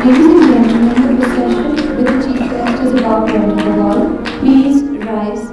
Ladies and gentlemen, the session with the chief guest is about to enter the hall. Please rise.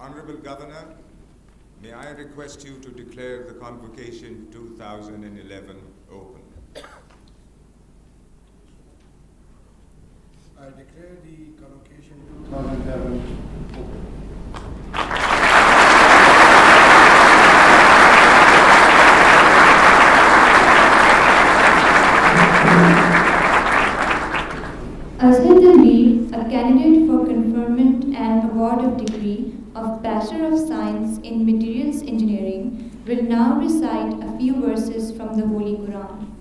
Honorable Governor, may I request you to declare the Convocation 2011 open. I declare the Convocation 2011 open. Azhar B, a candidate for conferment and award of degree of Bachelor of Science in Materials Engineering, will now recite a few verses from the Holy Quran.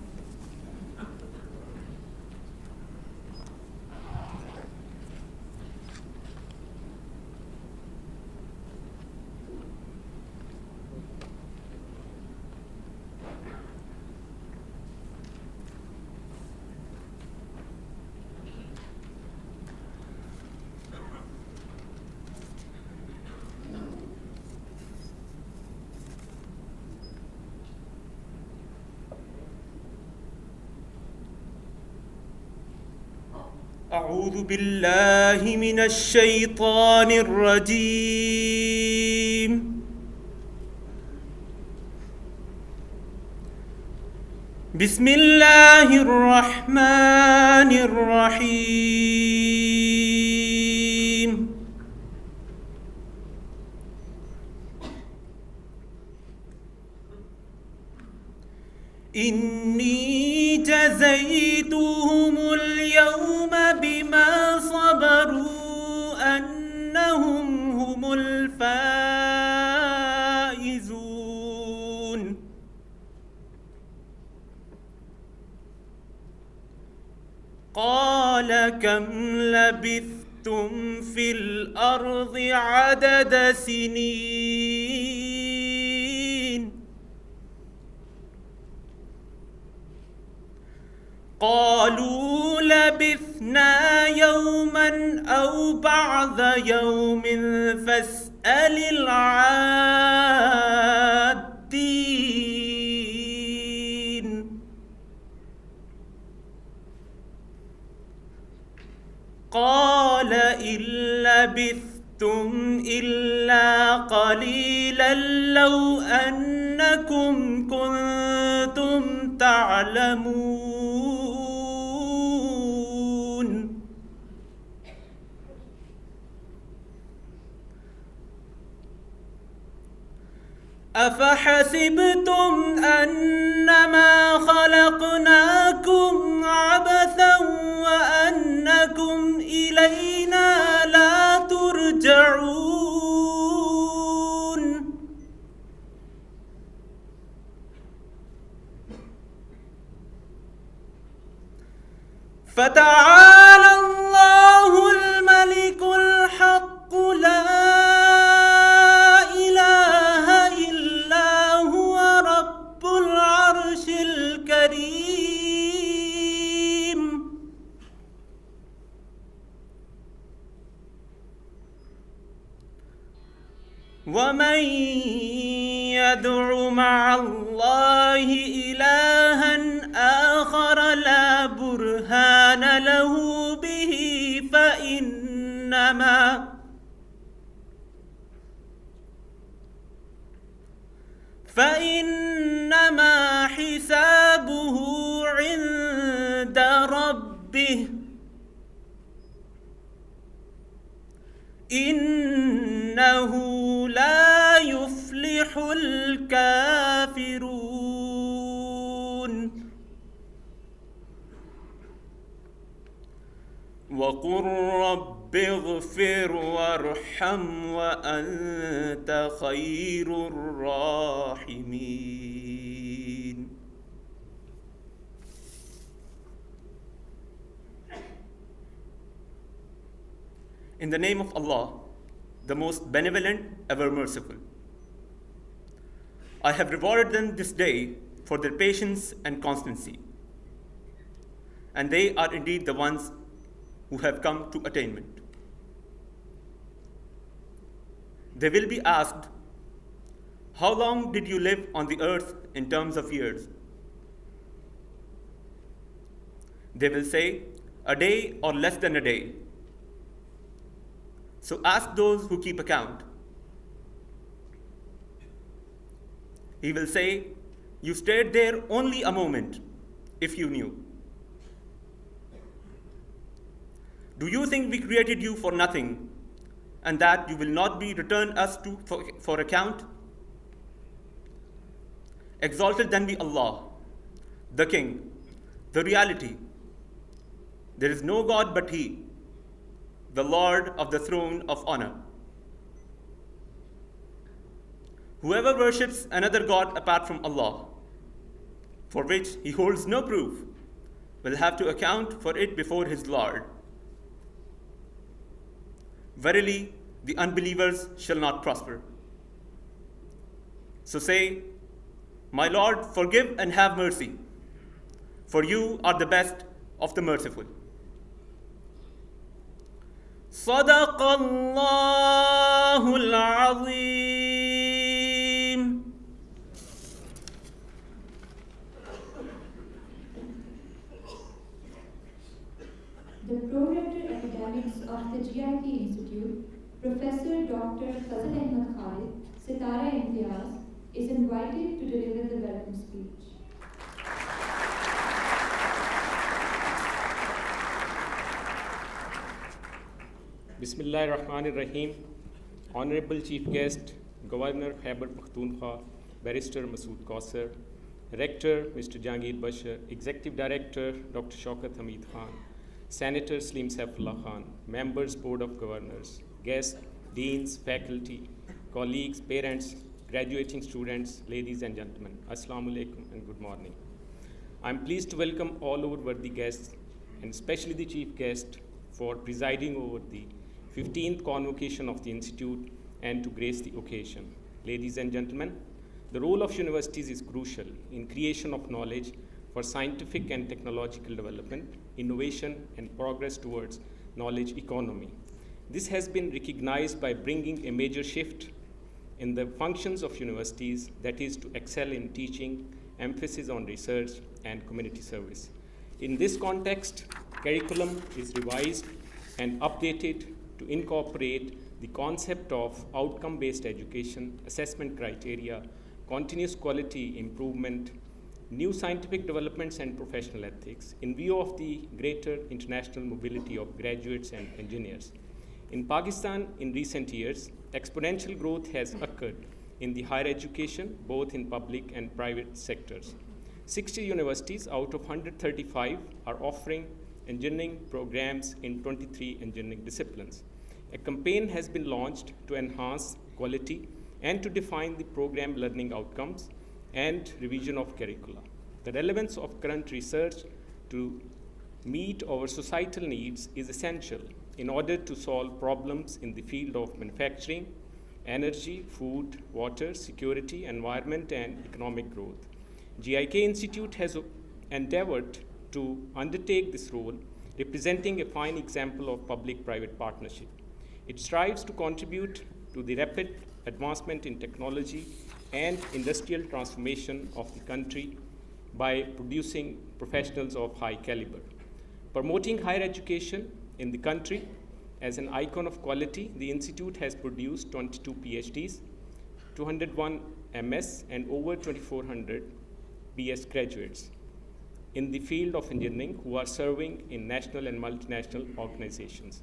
أعوذ بالله من الشيطان الرجيم. بسم الله الرحمن الرحيم. إني جزيتهم اليوم بما صبروا أنهم هم الفائزون. قال كم لبثتم في الأرض عدد سنين؟ قالوا لبثنا يوما أو بعض يوم فاسأل العادين. قال إن لبثتم إلا قليلا لو أنكم كنتم تعلمون. أفحسبتم أنما خلقناكم عبثا وأنكم إلينا لا ترجعون. فتعالى الله الملك الحق لا إله إلا هو رب العرش الكريم. ومن يدع مع الله إلها آخر لا برهان له به فإنما حسابه عند ربه إنه لا يفلح الكافرون. وقل رب اغفر وارحم وأنت خير الراحمين. In the name of Allah, the most benevolent, ever merciful. I have rewarded them this day for their patience and constancy, and they are indeed the ones who have come to attainment. They will be asked, how long did you live on the earth in terms of years? They will say, a day or less than a day. So ask those who keep account, He will say, "You stayed there only a moment, if you knew. Do you think we created you for nothing, and that you will not be returned us to for account? Exalted then be Allah, the King, the reality. There is no God but He, the Lord of the throne of honor. Whoever worships another God apart from Allah, for which he holds no proof, will have to account for it before his Lord. Verily, the unbelievers shall not prosper. So say, My Lord, forgive and have mercy, for you are the best of the merciful." صدق الله العظيم. The Pro-Rector Academics of the GIKI Institute, Professor Dr. Fazal Ahmed Khalid, Sitara Imtiaz, is invited to deliver the welcome speech. Bismillahir Rahmanir Rahim. Honorable Chief Guest, Governor Khyber Pakhtunkhwa, Barrister Masood Kausar, Rector Mr. Jahangir Bashar, Executive Director Dr. Shaukat Hamid Khan, Senator Salim Saifullah Khan, Members Board of Governors, guests, deans, faculty, colleagues, parents, graduating students, ladies and gentlemen, Assalamu alaikum and good morning. I'm pleased to welcome all our worthy guests, and especially the Chief Guest, for presiding over the 15th Convocation of the Institute and to grace the occasion. Ladies and gentlemen, the role of universities is crucial in creation of knowledge for scientific and technological development, innovation, and progress towards knowledge economy. This has been recognized by bringing a major shift in the functions of universities, that is to excel in teaching, emphasis on research, and community service. In this context, curriculum is revised and updated to incorporate the concept of outcome-based education, assessment criteria, continuous quality improvement, new scientific developments, and professional ethics in view of the greater international mobility of graduates and engineers. In Pakistan, in recent years, exponential growth has occurred in the higher education, both in public and private sectors. 60 universities out of 135 are offering engineering programs in 23 engineering disciplines. A campaign has been launched to enhance quality and to define the program learning outcomes and revision of curricula. The relevance of current research to meet our societal needs is essential in order to solve problems in the field of manufacturing, energy, food, water, security, environment, and economic growth. GIK Institute has endeavored to undertake this role, representing a fine example of public-private partnership. It strives to contribute to the rapid advancement in technology and industrial transformation of the country by producing professionals of high caliber. Promoting higher education in the country as an icon of quality, the Institute has produced 22 PhDs, 201 MS, and over 2,400 BS graduates in the field of engineering who are serving in national and multinational organizations.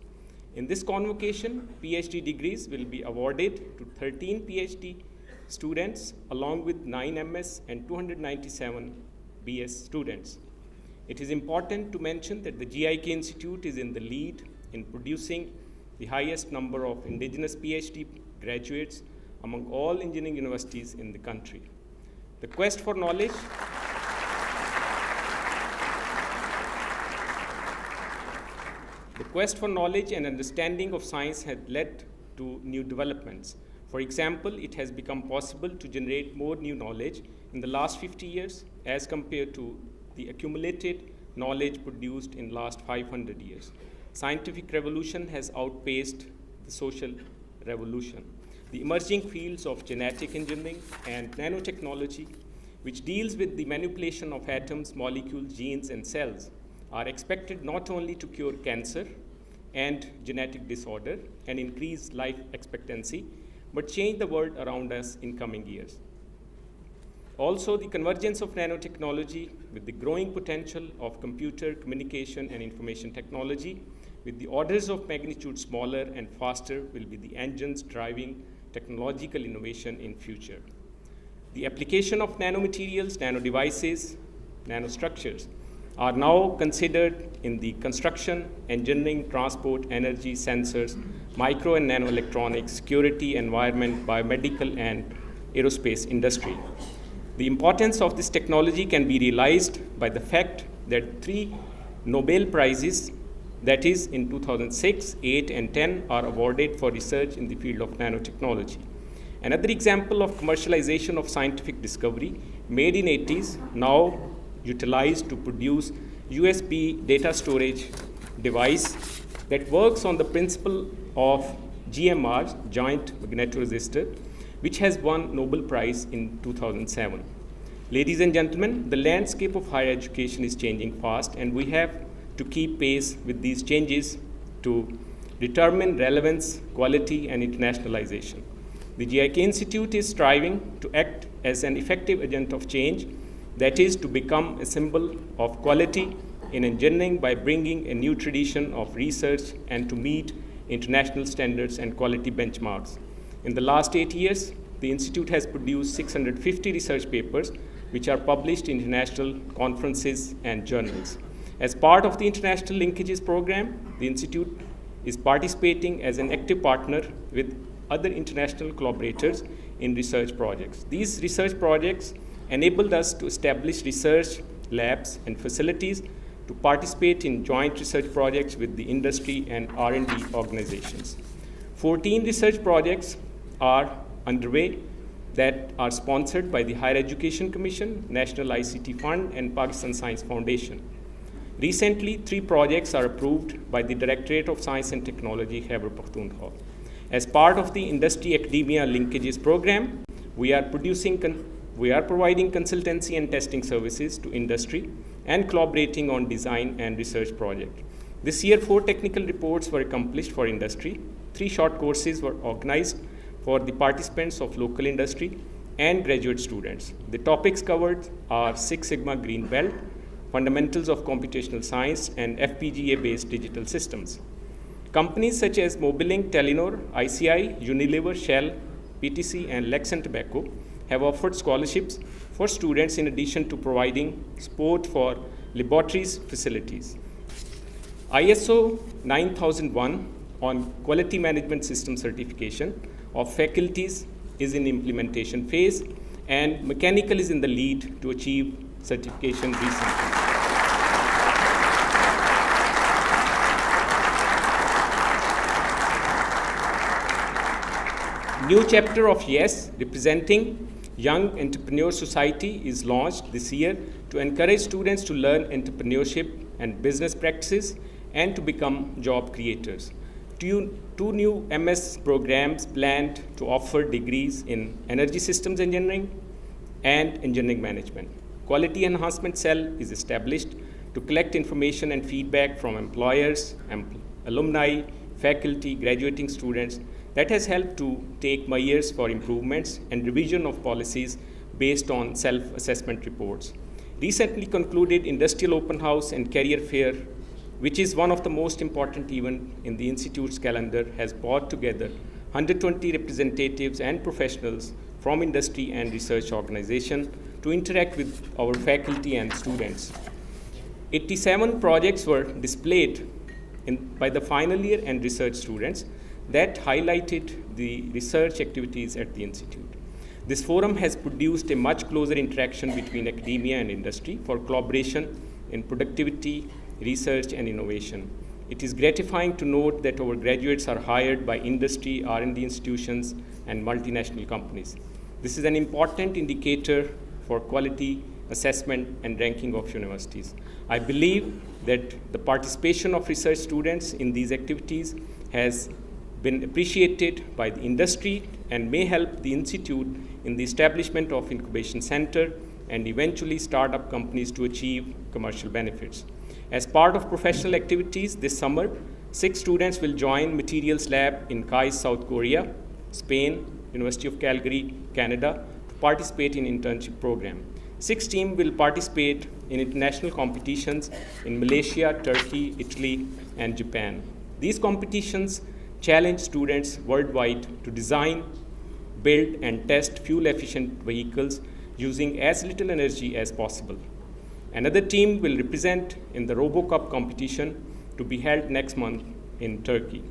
In this convocation, PhD degrees will be awarded to 13 PhD students along with 9 MS and 297 BS students. It is important to mention that the GIK Institute is in the lead in producing the highest number of indigenous PhD graduates among all engineering universities in the country. The quest for knowledge and understanding of science has led to new developments. For example, it has become possible to generate more new knowledge in the last 50 years as compared to the accumulated knowledge produced in last 500 years. Scientific revolution has outpaced the social revolution. The emerging fields of genetic engineering and nanotechnology, which deals with the manipulation of atoms, molecules, genes, and cells, are expected not only to cure cancer and genetic disorder and increase life expectancy, but change the world around us in coming years. Also, the convergence of nanotechnology with the growing potential of computer, communication, and information technology with the orders of magnitude smaller and faster will be the engines driving technological innovation in future. The application of nanomaterials, nanodevices, nanostructures are now considered in the construction, engineering, transport, energy, sensors, micro and nanoelectronics, security, environment, biomedical, and aerospace industry. The importance of this technology can be realized by the fact that 3 Nobel Prizes, that is in 2006, 8, and 10, are awarded for research in the field of nanotechnology. Another example of commercialization of scientific discovery made in 80s, now utilized to produce USB data storage device that works on the principle of GMR, giant magnetoresistor, which has won Nobel Prize in 2007. Ladies and gentlemen, the landscape of higher education is changing fast, and we have to keep pace with these changes to determine relevance, quality, and internationalization. The GIKI Institute is striving to act as an effective agent of change, that is, to become a symbol of quality in engineering by bringing a new tradition of research and to meet international standards and quality benchmarks. In the last 8 years, the Institute has produced 650 research papers which are published in international conferences and journals. As part of the International Linkages Program, the Institute is participating as an active partner with other international collaborators in research projects. These research projects enabled us to establish research labs and facilities to participate in joint research projects with the industry and R&D organizations. 14 research projects are underway that are sponsored by the Higher Education Commission, National ICT Fund, and Pakistan Science Foundation. Recently, 3 projects are approved by the Directorate of Science and Technology, Khyber Pakhtunkhwa. As part of the Industry-Academia Linkages Program, we are providing consultancy and testing services to industry and collaborating on design and research projects. This year, 4 technical reports were accomplished for industry. 3 short courses were organized for the participants of local industry and graduate students. The topics covered are Six Sigma Green Belt, Fundamentals of Computational Science, and FPGA-based digital systems. Companies such as Mobilink, Telenor, ICI, Unilever, Shell, PTC, and Lexan Tobacco have offered scholarships for students in addition to providing support for laboratories facilities. ISO 9001 on Quality Management System certification of faculties is in implementation phase, and Mechanical is in the lead to achieve certification recently. New chapter of YES, representing Young Entrepreneur Society, is launched this year to encourage students to learn entrepreneurship and business practices and to become job creators. 2 new MS programs planned to offer degrees in Energy Systems Engineering and Engineering Management. Quality Enhancement Cell is established to collect information and feedback from employers, alumni, faculty, graduating students that has helped to take measures for improvements and revision of policies based on self-assessment reports. Recently concluded Industrial Open House and Career Fair, which is one of the most important events in the Institute's calendar, has brought together 120 representatives and professionals from industry and research organizations to interact with our faculty and students. 87 projects were displayed by the final year and research students that highlighted the research activities at the Institute. This forum has produced a much closer interaction between academia and industry for collaboration in productivity, research, and innovation. It is gratifying to note that our graduates are hired by industry, R&D institutions, and multinational companies. This is an important indicator for quality assessment and ranking of universities. I believe that the participation of research students in these activities has been appreciated by the industry and may help the Institute in the establishment of incubation center and eventually startup companies to achieve commercial benefits. As part of professional activities this summer, 6 students will join Materials Lab in Kai, South Korea, Spain, University of Calgary, Canada, to participate in internship program. 6 teams will participate in international competitions in Malaysia, Turkey, Italy, and Japan. These competitions challenge students worldwide to design, build, and test fuel-efficient vehicles using as little energy as possible. Another team will represent in the RoboCup competition to be held next month in Turkey.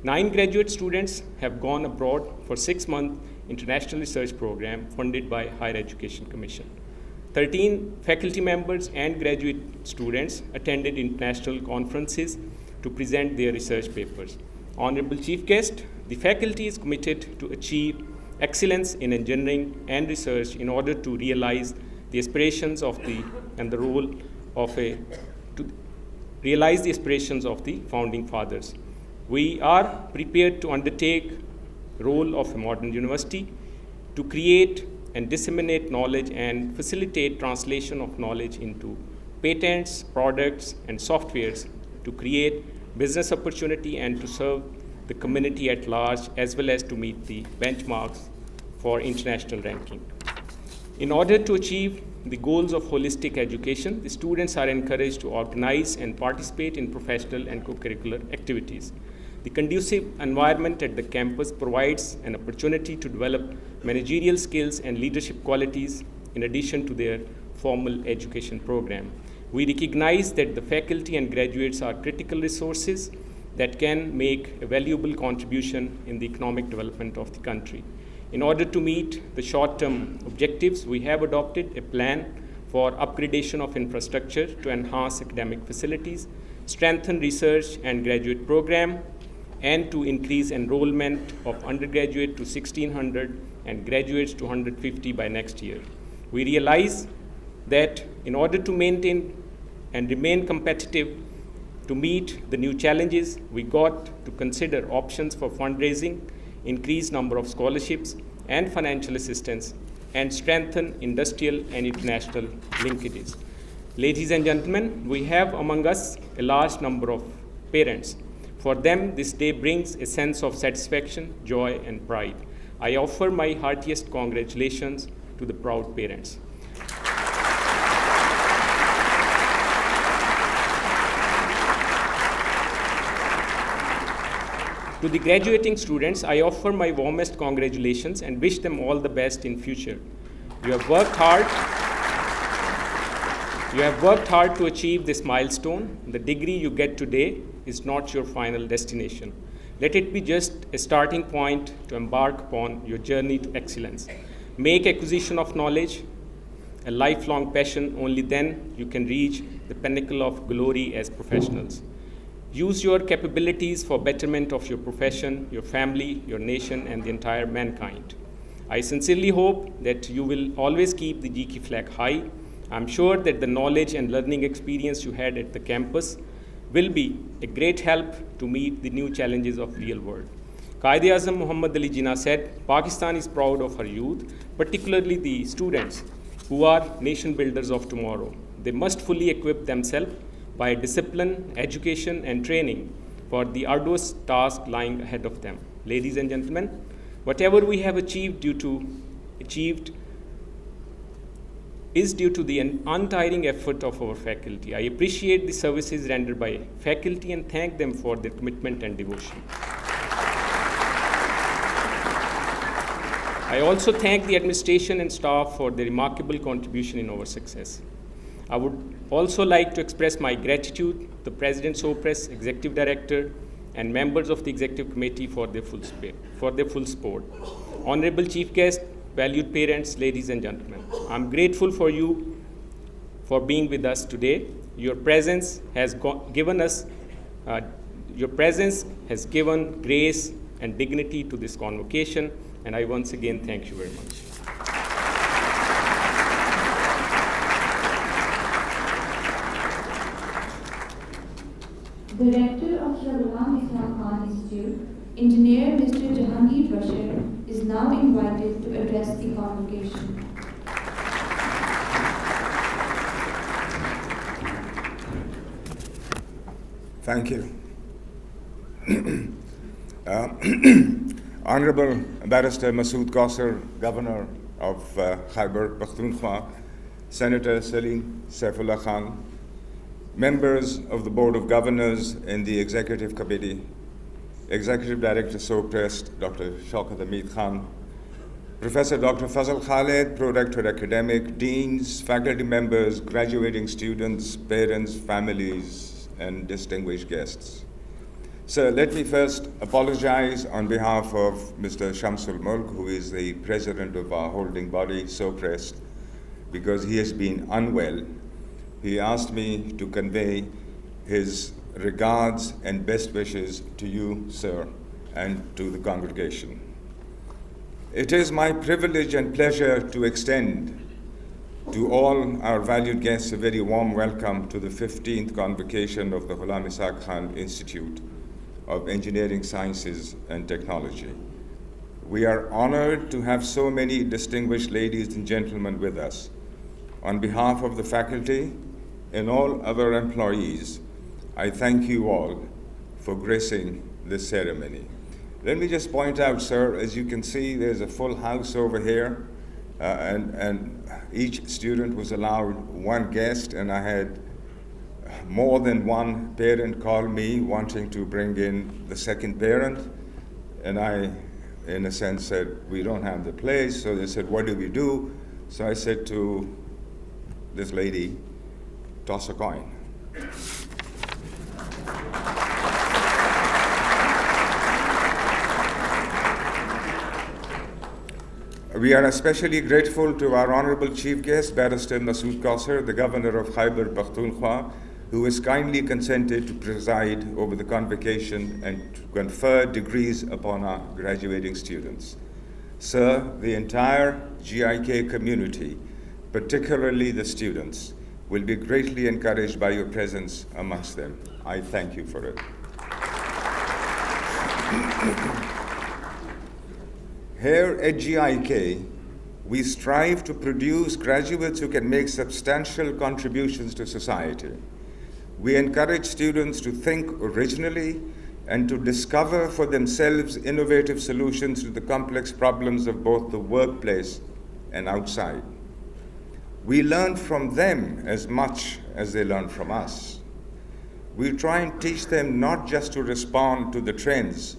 9 graduate students have gone abroad for 6-month international research program funded by Higher Education Commission. 13 faculty members and graduate students attended international conferences to present their research papers. Honorable Chief Guest, the faculty is committed to achieve excellence in engineering and research in order to realize the aspirations of the founding fathers. We are prepared to undertake the role of a modern university to create and disseminate knowledge and facilitate translation of knowledge into patents, products, and softwares to create business opportunity and to serve the community at large, as well as to meet the benchmarks for international ranking. In order to achieve the goals of holistic education, the students are encouraged to organize and participate in professional and co-curricular activities. The conducive environment at the campus provides an opportunity to develop managerial skills and leadership qualities in addition to their formal education program. We recognize that the faculty and graduates are critical resources that can make a valuable contribution in the economic development of the country. In order to meet the short-term objectives, we have adopted a plan for upgradation of infrastructure to enhance academic facilities, strengthen research and graduate program, and to increase enrollment of undergraduate to 1,600 and graduates to 150 by next year. We realize that in order to maintain and remain competitive to meet the new challenges, we got to consider options for fundraising, increase number of scholarships and financial assistance, and strengthen industrial and international linkages. Ladies and gentlemen, we have among us a large number of parents. For them, this day brings a sense of satisfaction, joy, and pride. I offer my heartiest congratulations to the proud parents. To the graduating students, I offer my warmest congratulations and wish them all the best in future. You have worked hard to achieve this milestone. The degree you get today is not your final destination. Let it be just a starting point to embark upon your journey to excellence. Make acquisition of knowledge a lifelong passion. Only then you can reach the pinnacle of glory as professionals. Use your capabilities for betterment of your profession, your family, your nation, and the entire mankind. I sincerely hope that you will always keep the GIKI flag high. I'm sure that the knowledge and learning experience you had at the campus will be a great help to meet the new challenges of real world. Quaid-e-Azam Muhammad Ali Jinnah said, Pakistan is proud of her youth, particularly the students who are nation builders of tomorrow. They must fully equip themselves by discipline, education, and training for the arduous task lying ahead of them. Ladies and gentlemen, whatever we have achieved is due to the untiring effort of our faculty. I appreciate the services rendered by faculty and thank them for their commitment and devotion. I also thank the administration and staff for their remarkable contribution in our success. I would also like to express my gratitude to the President Sopres, Executive Director, and members of the Executive Committee for their full support. Honorable Chief Guest, valued parents, ladies and gentlemen, I'm grateful for you for being with us today. Your presence has given grace and dignity to this convocation, and I once again thank you very much. The Rector of the Ghulam Institute, Engineer Mr. Jahangir Bashir, is now invited to address the convocation. Thank you. Honorable Barrister Masood Kausar, Governor of Khyber Pakhtunkhwa, Senator Salim Saifullah Khan, members of the Board of Governors and the Executive Committee, Executive Director SOPREST, Dr. Shaukat Hamid Khan, Professor Dr. Fazal Khaled, Pro-Rector Academic, Deans, faculty members, graduating students, parents, families, and distinguished guests. So let me first apologize on behalf of Mr. Shamsul Mulk, who is the president of our holding body, SOPREST, because he has been unwell. He asked me to convey his regards and best wishes to you, sir, and to the congregation. It is my privilege and pleasure to extend to all our valued guests a very warm welcome to the 15th Convocation of the Ghulam Ishaq Khan Institute of Engineering Sciences and Technology. We are honored to have so many distinguished ladies and gentlemen with us. On behalf of the faculty and all other employees, I thank you all for gracing this ceremony. Let me just point out, sir, as you can see, there's a full house over here, and each student was allowed one guest, and I had more than one parent call me wanting to bring in the second parent, and I, in a sense, said, we don't have the place. So they said, what do we do? So I said to this lady, toss a coin. We are especially grateful to our honorable chief guest, Barrister Masood Kausar, the governor of Khyber Pakhtunkhwa, who has kindly consented to preside over the convocation and to confer degrees upon our graduating students. Sir, the entire GIK community, particularly the students, will be greatly encouraged by your presence amongst them. I thank you for it. Here at GIK, we strive to produce graduates who can make substantial contributions to society. We encourage students to think originally and to discover for themselves innovative solutions to the complex problems of both the workplace and outside. We learn from them as much as they learn from us. We try and teach them not just to respond to the trends,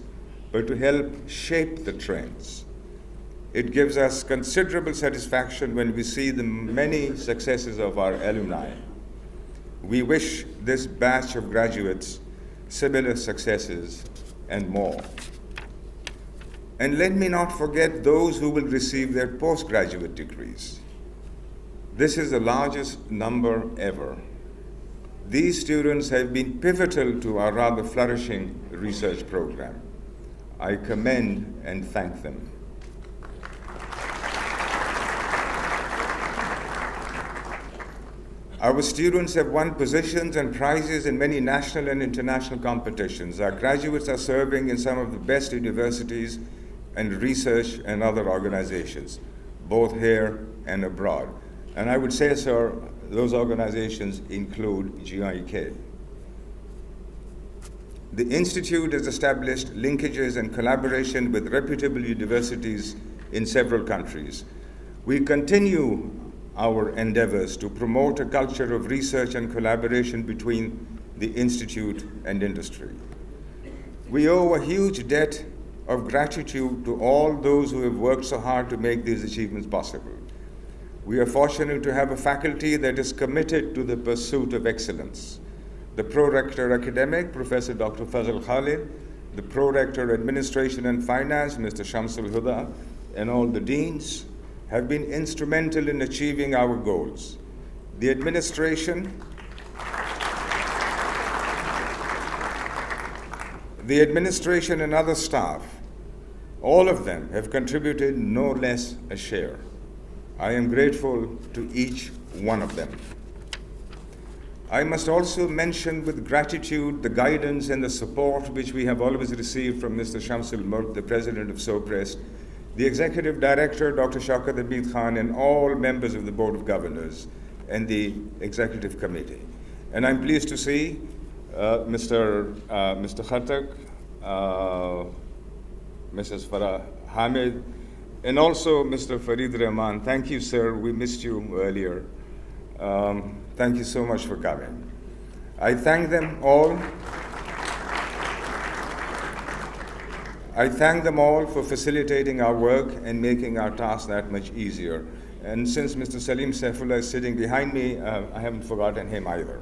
but to help shape the trends. It gives us considerable satisfaction when we see the many successes of our alumni. We wish this batch of graduates similar successes and more. And let me not forget those who will receive their postgraduate degrees. This is the largest number ever. These students have been pivotal to our rather flourishing research program. I commend and thank them. Our students have won positions and prizes in many national and international competitions. Our graduates are serving in some of the best universities and research and other organizations, both here and abroad. And I would say, sir, those organizations include GIK. The Institute has established linkages and collaboration with reputable universities in several countries. We continue our endeavors to promote a culture of research and collaboration between the Institute and industry. We owe a huge debt of gratitude to all those who have worked so hard to make these achievements possible. We are fortunate to have a faculty that is committed to the pursuit of excellence. The Pro-Rector Academic, Professor Dr. Fazal Khalid, the Pro-Rector Administration and Finance, Mr. Shamsul Huda, and all the deans have been instrumental in achieving our goals. The administration and other staff, all of them have contributed no less a share. I am grateful to each one of them. I must also mention with gratitude the guidance and the support which we have always received from Mr. Shamsul Mulk, the President of SOPREST, the Executive Director, Dr. Shaukat Hamid Khan, and all members of the Board of Governors and the Executive Committee. And I'm pleased to see Mr. Khattak, Mrs. Farah Hamid, And also, Mr. Farid Rahman, thank you, sir. We missed you earlier. Thank you so much for coming. I thank them all. I thank them all for facilitating our work and making our task that much easier. And since Mr. Salim Saifullah is sitting behind me, I haven't forgotten him either.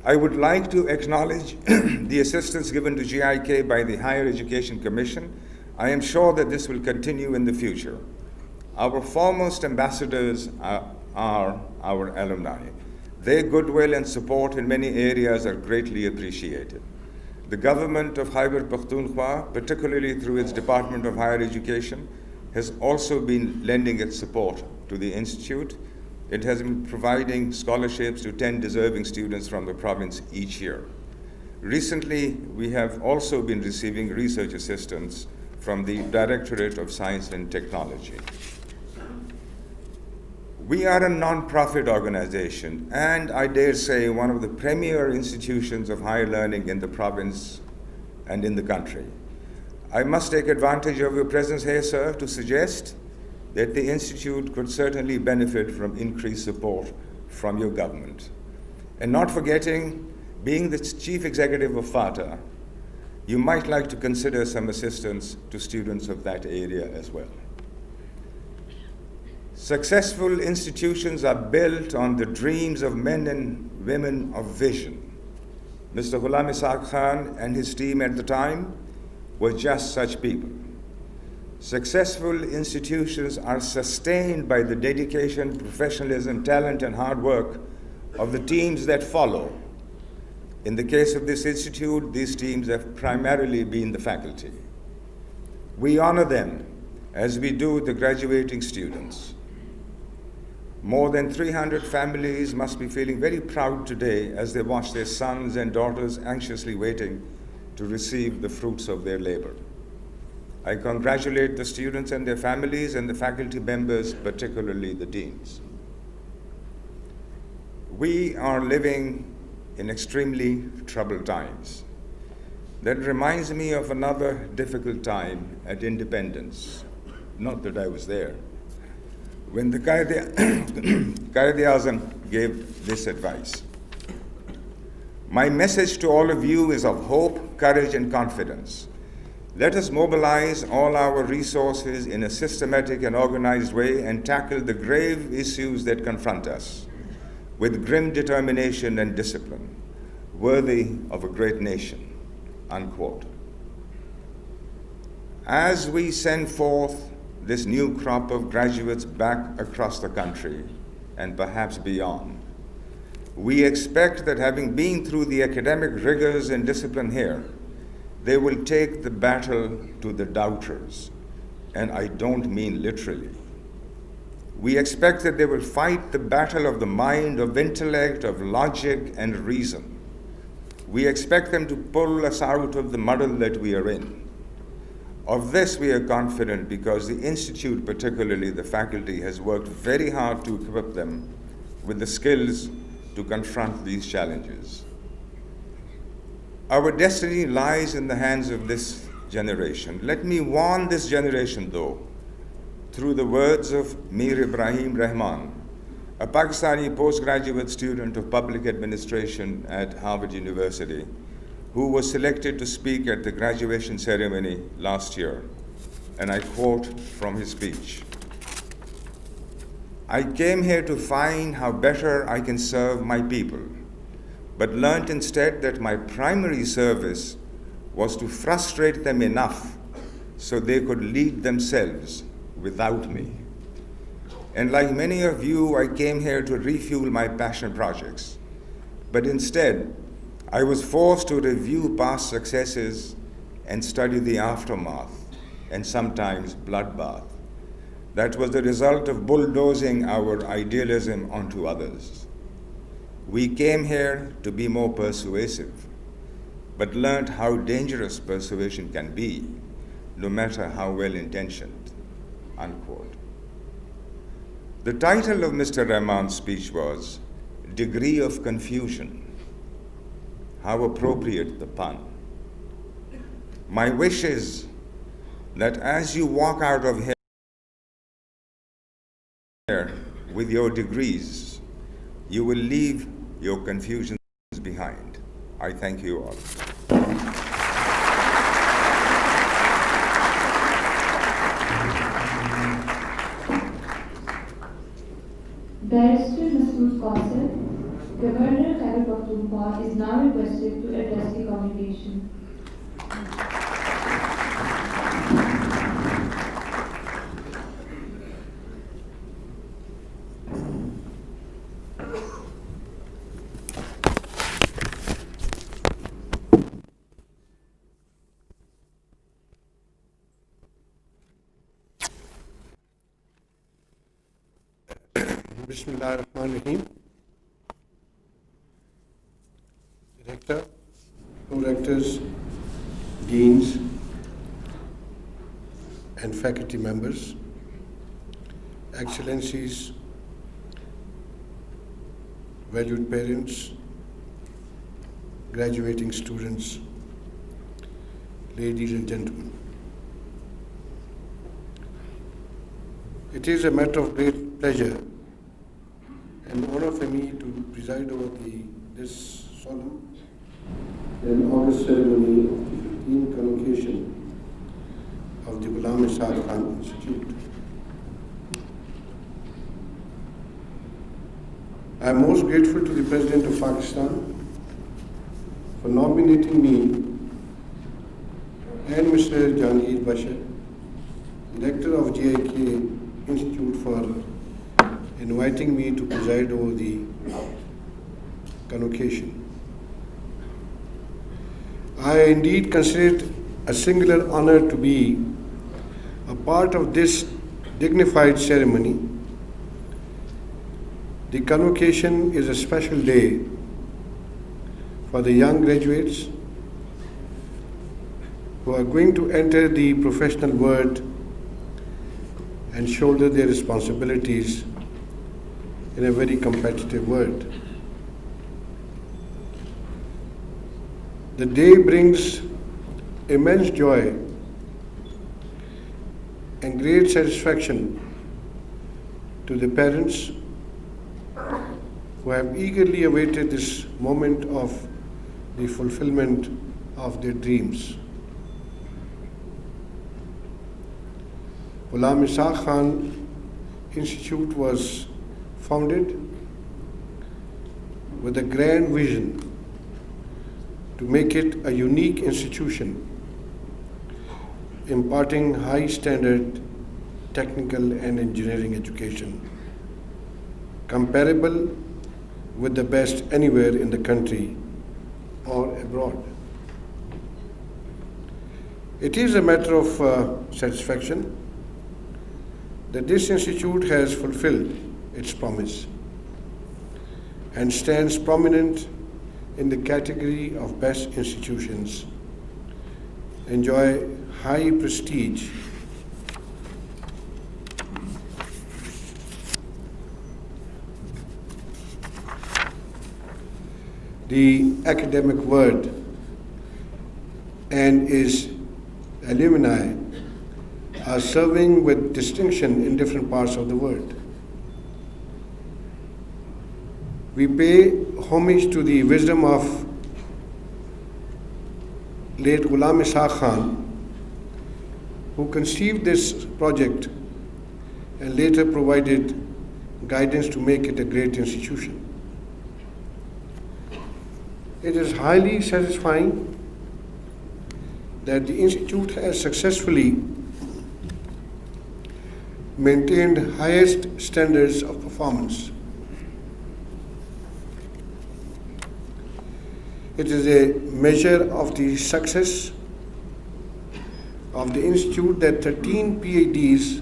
I would like to acknowledge the assistance given to GIK by the Higher Education Commission. I am sure that this will continue in the future. Our foremost ambassadors are our alumni. Their goodwill and support in many areas are greatly appreciated. The government of Khyber Pakhtunkhwa, particularly through its Department of Higher Education, has also been lending its support to the Institute. It has been providing scholarships to 10 deserving students from the province each year. Recently, we have also been receiving research assistance from the Directorate of Science and Technology. We are a non-profit organization, and I dare say one of the premier institutions of higher learning in the province and in the country. I must take advantage of your presence here, sir, to suggest that the Institute could certainly benefit from increased support from your government. And not forgetting, being the Chief Executive of FATA, you might like to consider some assistance to students of that area as well. Successful institutions are built on the dreams of men and women of vision. Mr. Ghulam Ishaq Khan and his team at the time were just such people. Successful institutions are sustained by the dedication, professionalism, talent, and hard work of the teams that follow. In the case of this institute, these teams have primarily been the faculty. We honor them as we do the graduating students. More than 300 families must be feeling very proud today as they watch their sons and daughters anxiously waiting to receive the fruits of their labor. I congratulate the students and their families and the faculty members, particularly the deans. We are living in extremely troubled times. That reminds me of another difficult time at independence. Not that I was there. When the Quaid-e-Azam gave this advice. My message to all of you is of hope, courage, and confidence. Let us mobilize all our resources in a systematic and organized way and tackle the grave issues that confront us with grim determination and discipline, worthy of a great nation, unquote. As we send forth this new crop of graduates back across the country and perhaps beyond, we expect that having been through the academic rigors and discipline here, they will take the battle to the doubters, and I don't mean literally. We expect that they will fight the battle of the mind, of intellect, of logic, and reason. We expect them to pull us out of the muddle that we are in. Of this we are confident because the Institute, particularly the faculty, has worked very hard to equip them with the skills to confront these challenges. Our destiny lies in the hands of this generation. Let me warn this generation, though, through the words of Mir Ibrahim Rahman, a Pakistani postgraduate student of public administration at Harvard University, who was selected to speak at the graduation ceremony last year. And I quote from his speech. I came here to find how better I can serve my people, but learned instead that my primary service was to frustrate them enough so they could lead themselves without me. And like many of you, I came here to refuel my passion projects. But instead, I was forced to review past successes and study the aftermath and sometimes bloodbath. That was the result of bulldozing our idealism onto others. We came here to be more persuasive, but learned how dangerous persuasion can be, no matter how well-intentioned, unquote. The title of Mr. Rahman's speech was Degree of Confusion. How appropriate the pun. My wish is that as you walk out of here with your degrees, you will leave your confusions behind. I thank you all. Barrister Masood Kausar, Governor Khyber Pakhtunkhwa, is now requested to address the convocation. Bismillah ar-Rahman ar-Rahim. Director, co-rectors, deans, and faculty members, Excellencies, valued parents, graduating students, ladies and gentlemen. It is a matter of great pleasure and honor for me to preside over this solemn and august ceremony of the 15th convocation of the Ghulam Ishaq Institute. I am most grateful to the President of Pakistan for nominating me and Mr. Jahangir Bashar, Director of GIKI Institute, for inviting me to preside over the convocation. I indeed consider it a singular honor to be a part of this dignified ceremony. The convocation is a special day for the young graduates who are going to enter the professional world and shoulder their responsibilities in a very competitive world. The day brings immense joy and great satisfaction to the parents who have eagerly awaited this moment of the fulfillment of their dreams. Ghulam Ishaq Institute was founded with a grand vision to make it a unique institution, imparting high standard technical and engineering education, comparable with the best anywhere in the country or abroad. It is a matter of satisfaction that this institute has fulfilled its promise and stands prominent in the category of best institutions, enjoy high prestige the academic world, and its alumni are serving with distinction in different parts of the world. We pay homage to the wisdom of late Ghulam Ishaq, who conceived this project and later provided guidance to make it a great institution. It is highly satisfying that the institute has successfully maintained highest standards of performance. It is a measure of the success of the institute that 13 PhDs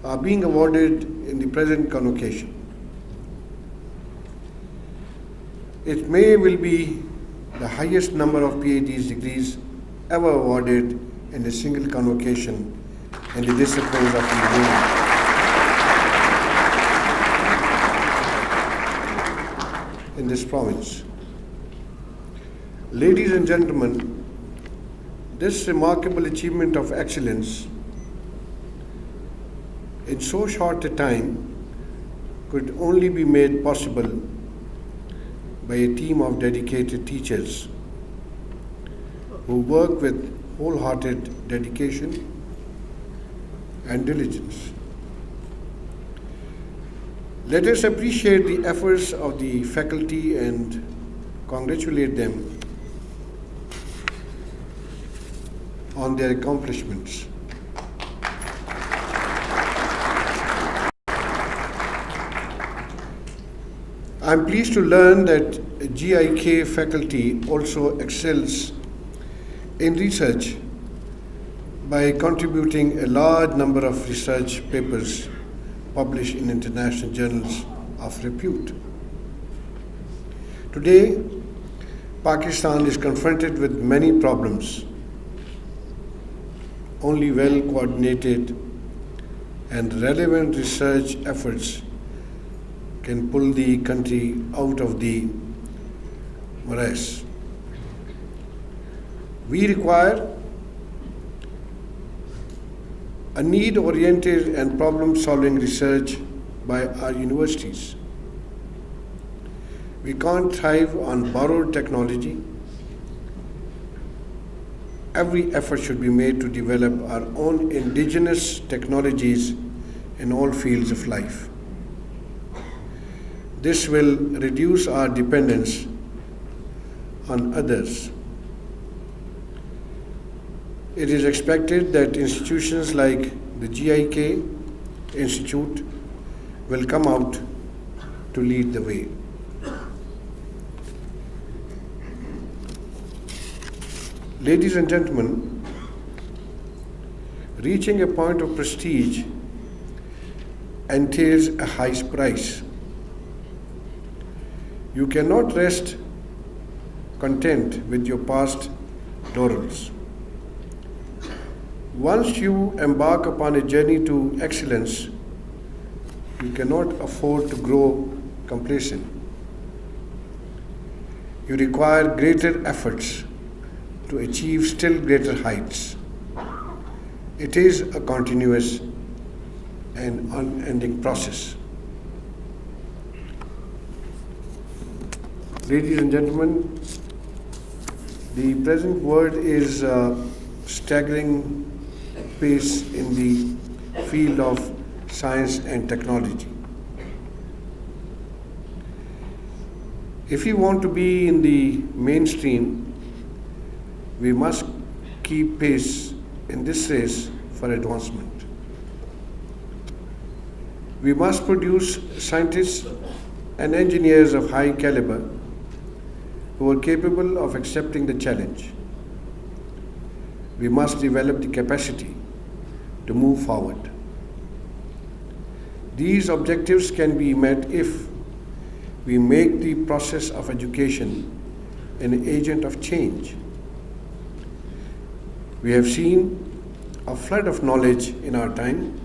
are being awarded in the present convocation. It may will be the highest number of PhD degrees ever awarded in a single convocation in the disciplines of engineering. In this province. Ladies and gentlemen, This remarkable achievement of excellence in so short a time could only be made possible by a team of dedicated teachers who work with wholehearted dedication and diligence. Let us appreciate the efforts of the faculty and congratulate them on their accomplishments. I am pleased to learn that GIK faculty also excels in research by contributing a large number of research papers published in international journals of repute. Today, Pakistan is confronted with many problems. Only well-coordinated and relevant research efforts can pull the country out of the morass. We require a need-oriented and problem-solving research by our universities. We can't thrive on borrowed technology. Every effort should be made to develop our own indigenous technologies in all fields of life. This will reduce our dependence on others. It is expected that institutions like the GIK Institute will come out to lead the way. Ladies and gentlemen, reaching a point of prestige entails a high price. You cannot rest content with your past laurels. Once you embark upon a journey to excellence, you cannot afford to grow complacent. You require greater efforts to achieve still greater heights. It is a continuous and unending process. Ladies and gentlemen, the present world is staggering pace in the field of science and technology. If we want to be in the mainstream, we must keep pace in this race for advancement. We must produce scientists and engineers of high caliber who are capable of accepting the challenge. We must develop the capacity to move forward. These objectives can be met if we make the process of education an agent of change. We have seen a flood of knowledge in our time.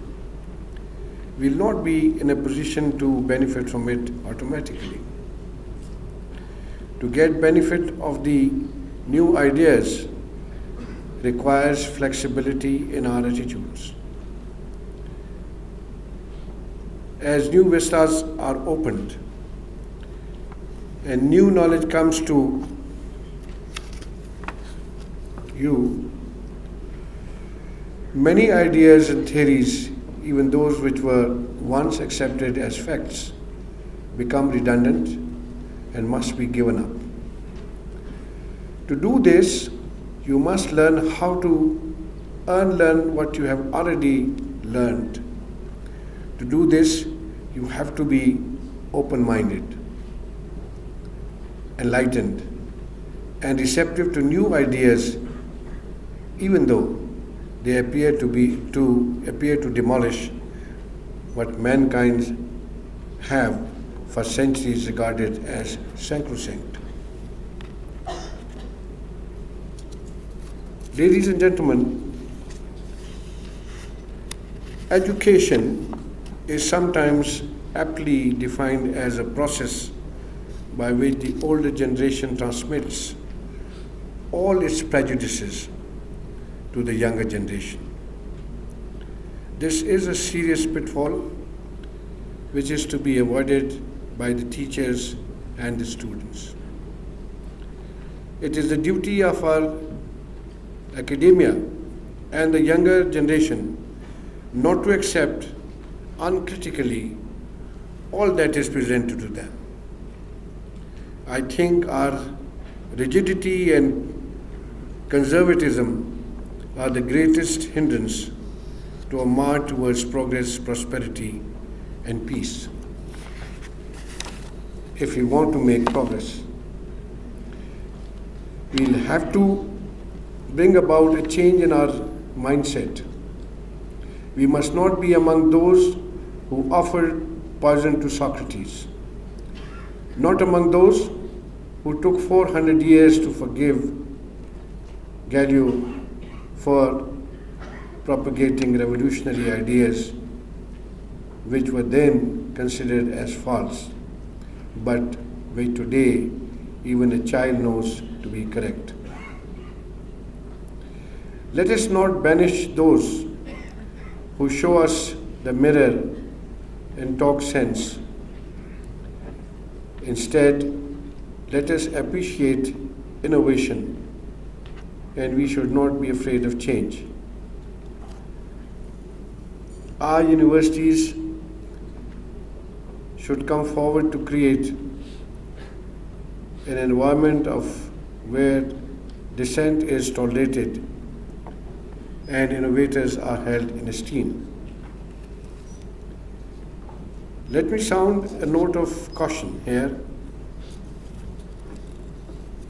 We will not be in a position to benefit from it automatically. To get benefit of the new ideas requires flexibility in our attitudes. As new vistas are opened and new knowledge comes to you, many ideas and theories, even those which were once accepted as facts, become redundant and must be given up. To do this, you must learn how to unlearn what you have already learned. To do this, you have to be open-minded, enlightened, and receptive to new ideas, even though they appear to demolish what mankind have for centuries regarded as sacrosanct. Ladies and gentlemen, education is sometimes aptly defined as a process by which the older generation transmits all its prejudices to the younger generation. This is a serious pitfall which is to be avoided by the teachers and the students. It is the duty of our academia and the younger generation not to accept uncritically all that is presented to them. I think our rigidity and conservatism are the greatest hindrance to a march towards progress, prosperity, and peace. If we want to make progress, we'll have to bring about a change in our mindset. We must not be among those who offered poison to Socrates, not among those who took 400 years to forgive Galileo for propagating revolutionary ideas which were then considered as false, but which today even a child knows to be correct. Let us not banish those who show us the mirror and talk sense. Instead, let us appreciate innovation, and we should not be afraid of change. Our universities should come forward to create an environment of where dissent is tolerated and innovators are held in esteem. Let me sound a note of caution here.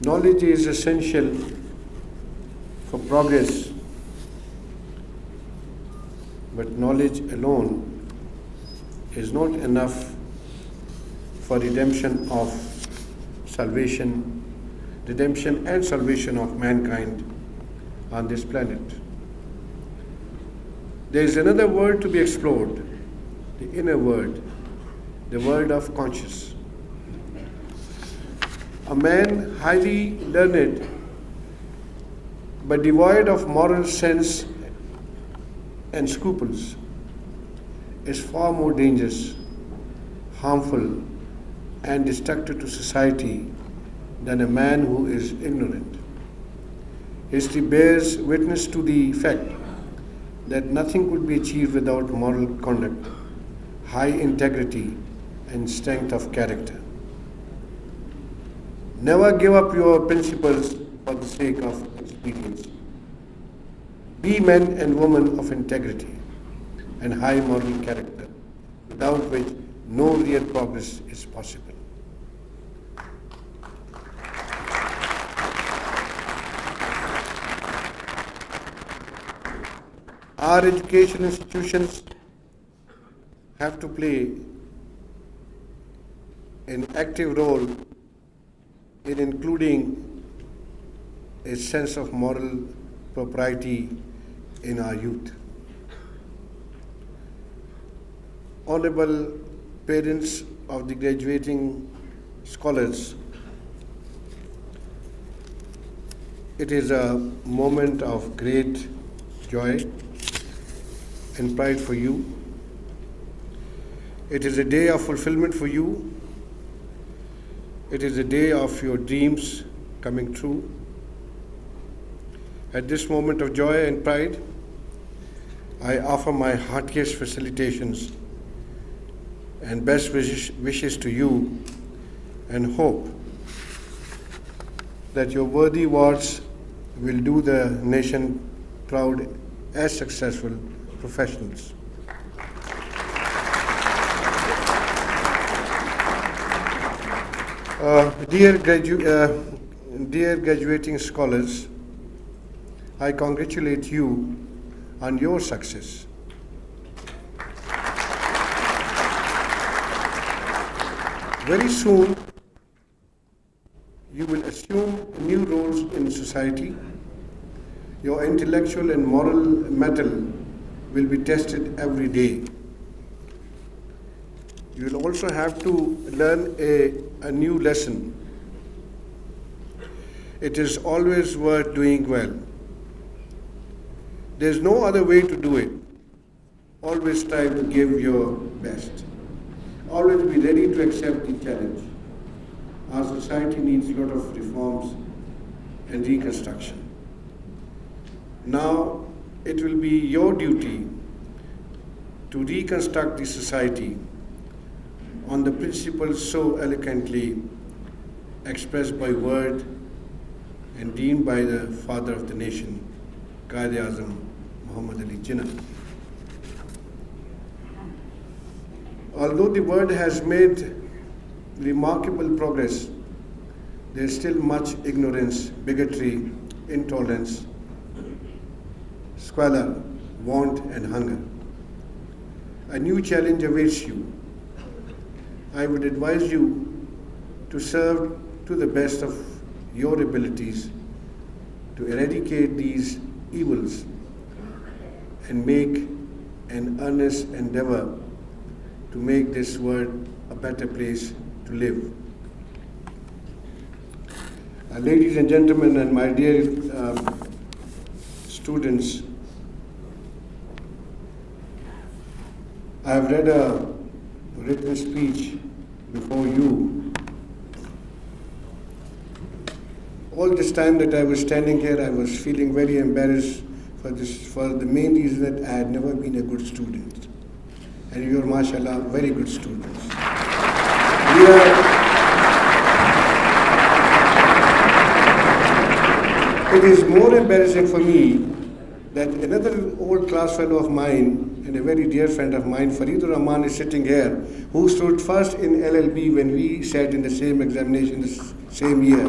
Knowledge is essential for progress, but knowledge alone is not enough for redemption and salvation of mankind on this planet. There is another word to be explored, the inner word, the word of conscience. A man highly learned but devoid of moral sense and scruples is far more dangerous, harmful, and destructive to society than a man who is ignorant. History bears witness to the fact that nothing could be achieved without moral conduct, high integrity, and strength of character. Never give up your principles for the sake of expedience. Be men and women of integrity and high moral character, without which no real progress is possible. Our education institutions have to play an active role in including a sense of moral propriety in our youth. Honorable parents of the graduating scholars, it is a moment of great joy and pride for you. It is a day of fulfillment for you. It is a day of your dreams coming true. At this moment of joy and pride, I offer my heartiest felicitations and best wishes to you, and hope that your worthy wards will do the nation proud as successful professionals. Dear graduating scholars, I congratulate you on your success. Very soon, you will assume new roles in society. Your intellectual and moral mettle will be tested every day. You will also have to learn a new lesson. It is always worth doing well. There's no other way to do it. Always strive to give your best. Always be ready to accept the challenge. Our society needs a lot of reforms and reconstruction. Now, it will be your duty to reconstruct the society on the principles so eloquently expressed by word and deemed by the father of the nation, Quaid-e-Azam Muhammad Ali Jinnah. Although the world has made remarkable progress, there is still much ignorance, bigotry, intolerance, squalor, want, and hunger. A new challenge awaits you. I would advise you to serve to the best of your abilities to eradicate these evils and make an earnest endeavor to make this world a better place to live. Ladies and gentlemen, and my dear students, I have read a written speech before you. All this time that I was standing here, I was feeling very embarrassed for the main reason that I had never been a good student. And you are, mashallah, very good students. It is more embarrassing for me that another old class fellow of mine and a very dear friend of mine, Faridur Rahman, is sitting here, who stood first in LLB when we sat in the same examination the same year.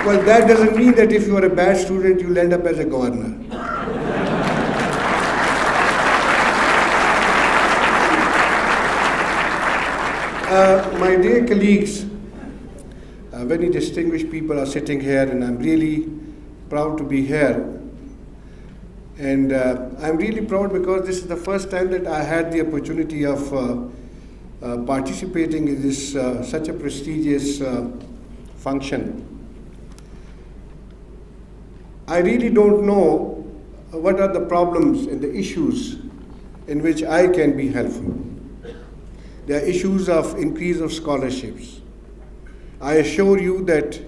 Well, that doesn't mean that if you are a bad student, you'll end up as a governor. My dear colleagues, very distinguished people are sitting here, and I'm really proud to be here. And I'm really proud because this is the first time that I had the opportunity of participating in this such a prestigious function. I really don't know what are the problems and the issues in which I can be helpful. There are issues of increase of scholarships. I assure you that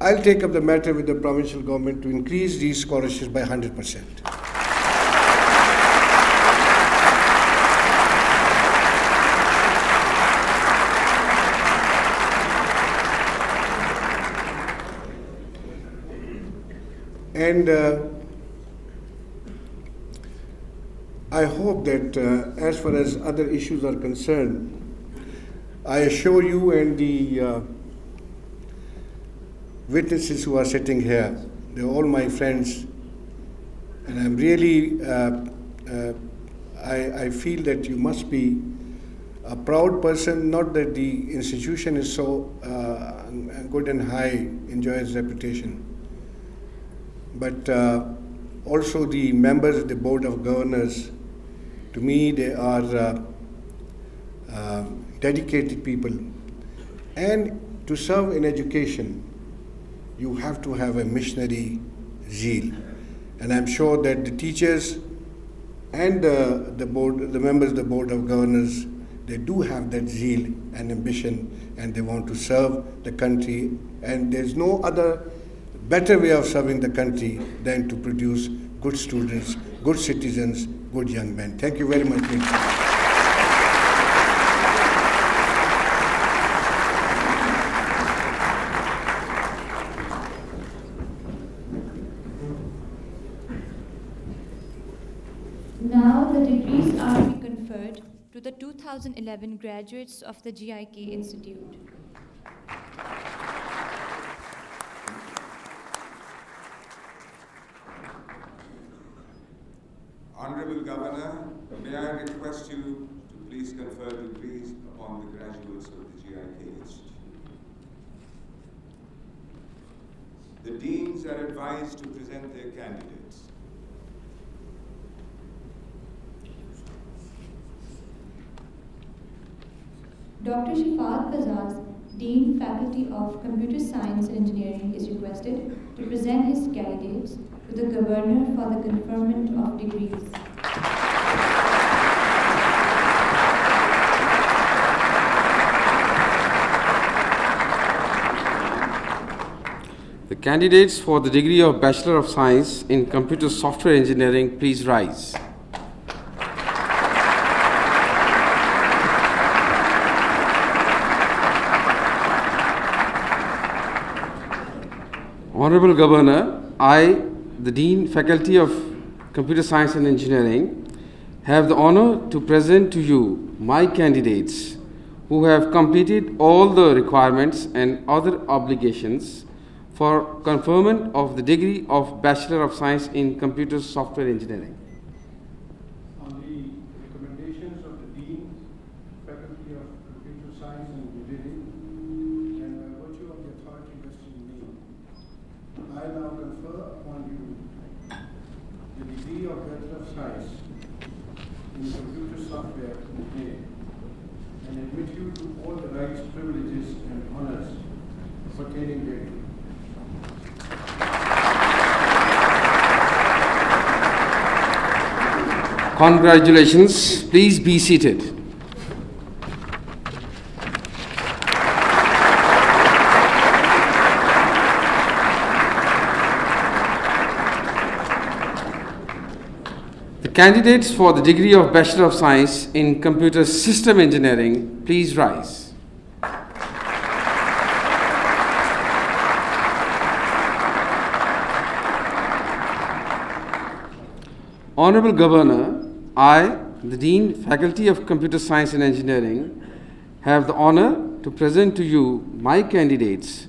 I'll take up the matter with the provincial government to increase these scholarships by 100%. And I hope that as far as other issues are concerned, I assure you and the witnesses who are sitting here, they're all my friends, and I'm really, I feel that you must be a proud person, not that the institution is so good and high, enjoys reputation, but also the members of the Board of Governors. To me, they are dedicated people. And to serve in education, you have to have a missionary zeal. And I'm sure that the teachers and the members of the Board of Governors, they do have that zeal and ambition, and they want to serve the country. And there's no other better way of serving the country than to produce good students, good citizens, good young men. Thank you very much. Now the degrees are to be conferred to the 2011 graduates of the GIKI Institute. Honorable Governor, may I request you to please confer degrees upon the graduates of the GIKI Institute. The deans are advised to present their candidates. Dr. Shifat Bazaz, Dean, Faculty of Computer Science and Engineering, is requested to present his candidates to the Governor for the conferment of degrees. The candidates for the degree of Bachelor of Science in Computer Software Engineering, please rise. Honorable Governor, I, the Dean, Faculty of Computer Science and Engineering, have the honor to present to you my candidates who have completed all the requirements and other obligations for conferment of the degree of Bachelor of Science in Computer Software Engineering. On the recommendations of the Dean, Faculty of Computer Science and Engineering, and by virtue of the authority vested in me, I now confer upon you the degree of Bachelor of Science in Computer Software Engineering and admit you to all the rights, privileges, and honors pertaining thereto. Congratulations. Please be seated. The candidates for the degree of Bachelor of Science in Computer System Engineering, please rise. Honorable Governor, I, the Dean, Faculty of Computer Science and Engineering, have the honor to present to you my candidates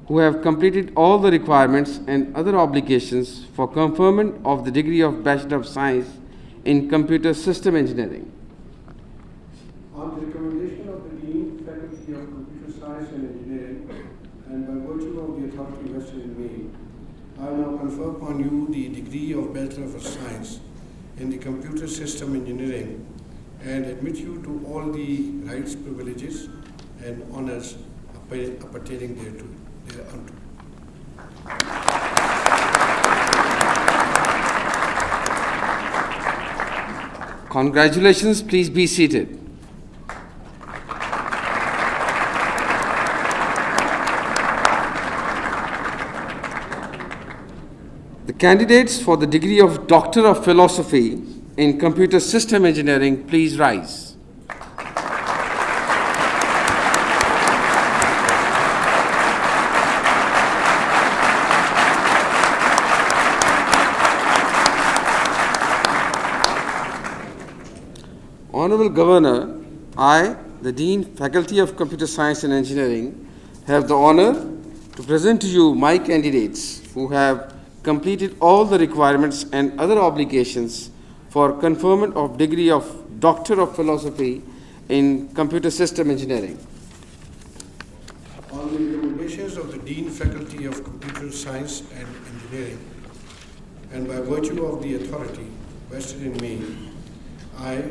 who have completed all the requirements and other obligations for conferment of the degree of Bachelor of Science in Computer System Engineering. On the recommendation of the Dean, Faculty of Computer Science and Engineering, and by virtue of the authority vested in me, I now confer upon you the degree of Bachelor of Science in the Computer System Engineering and admit you to all the rights, privileges, and honors appertaining thereunto. Congratulations. Please be seated. The candidates for the degree of Doctor of Philosophy in Computer System Engineering, please rise. Honorable Governor, I, the Dean, Faculty of Computer Science and Engineering, have the honor to present to you my candidates who have completed all the requirements and other obligations for conferment of degree of Doctor of Philosophy in Computer System Engineering. On the recommendations of the Dean, Faculty of Computer Science and Engineering, and by virtue of the authority vested in me, I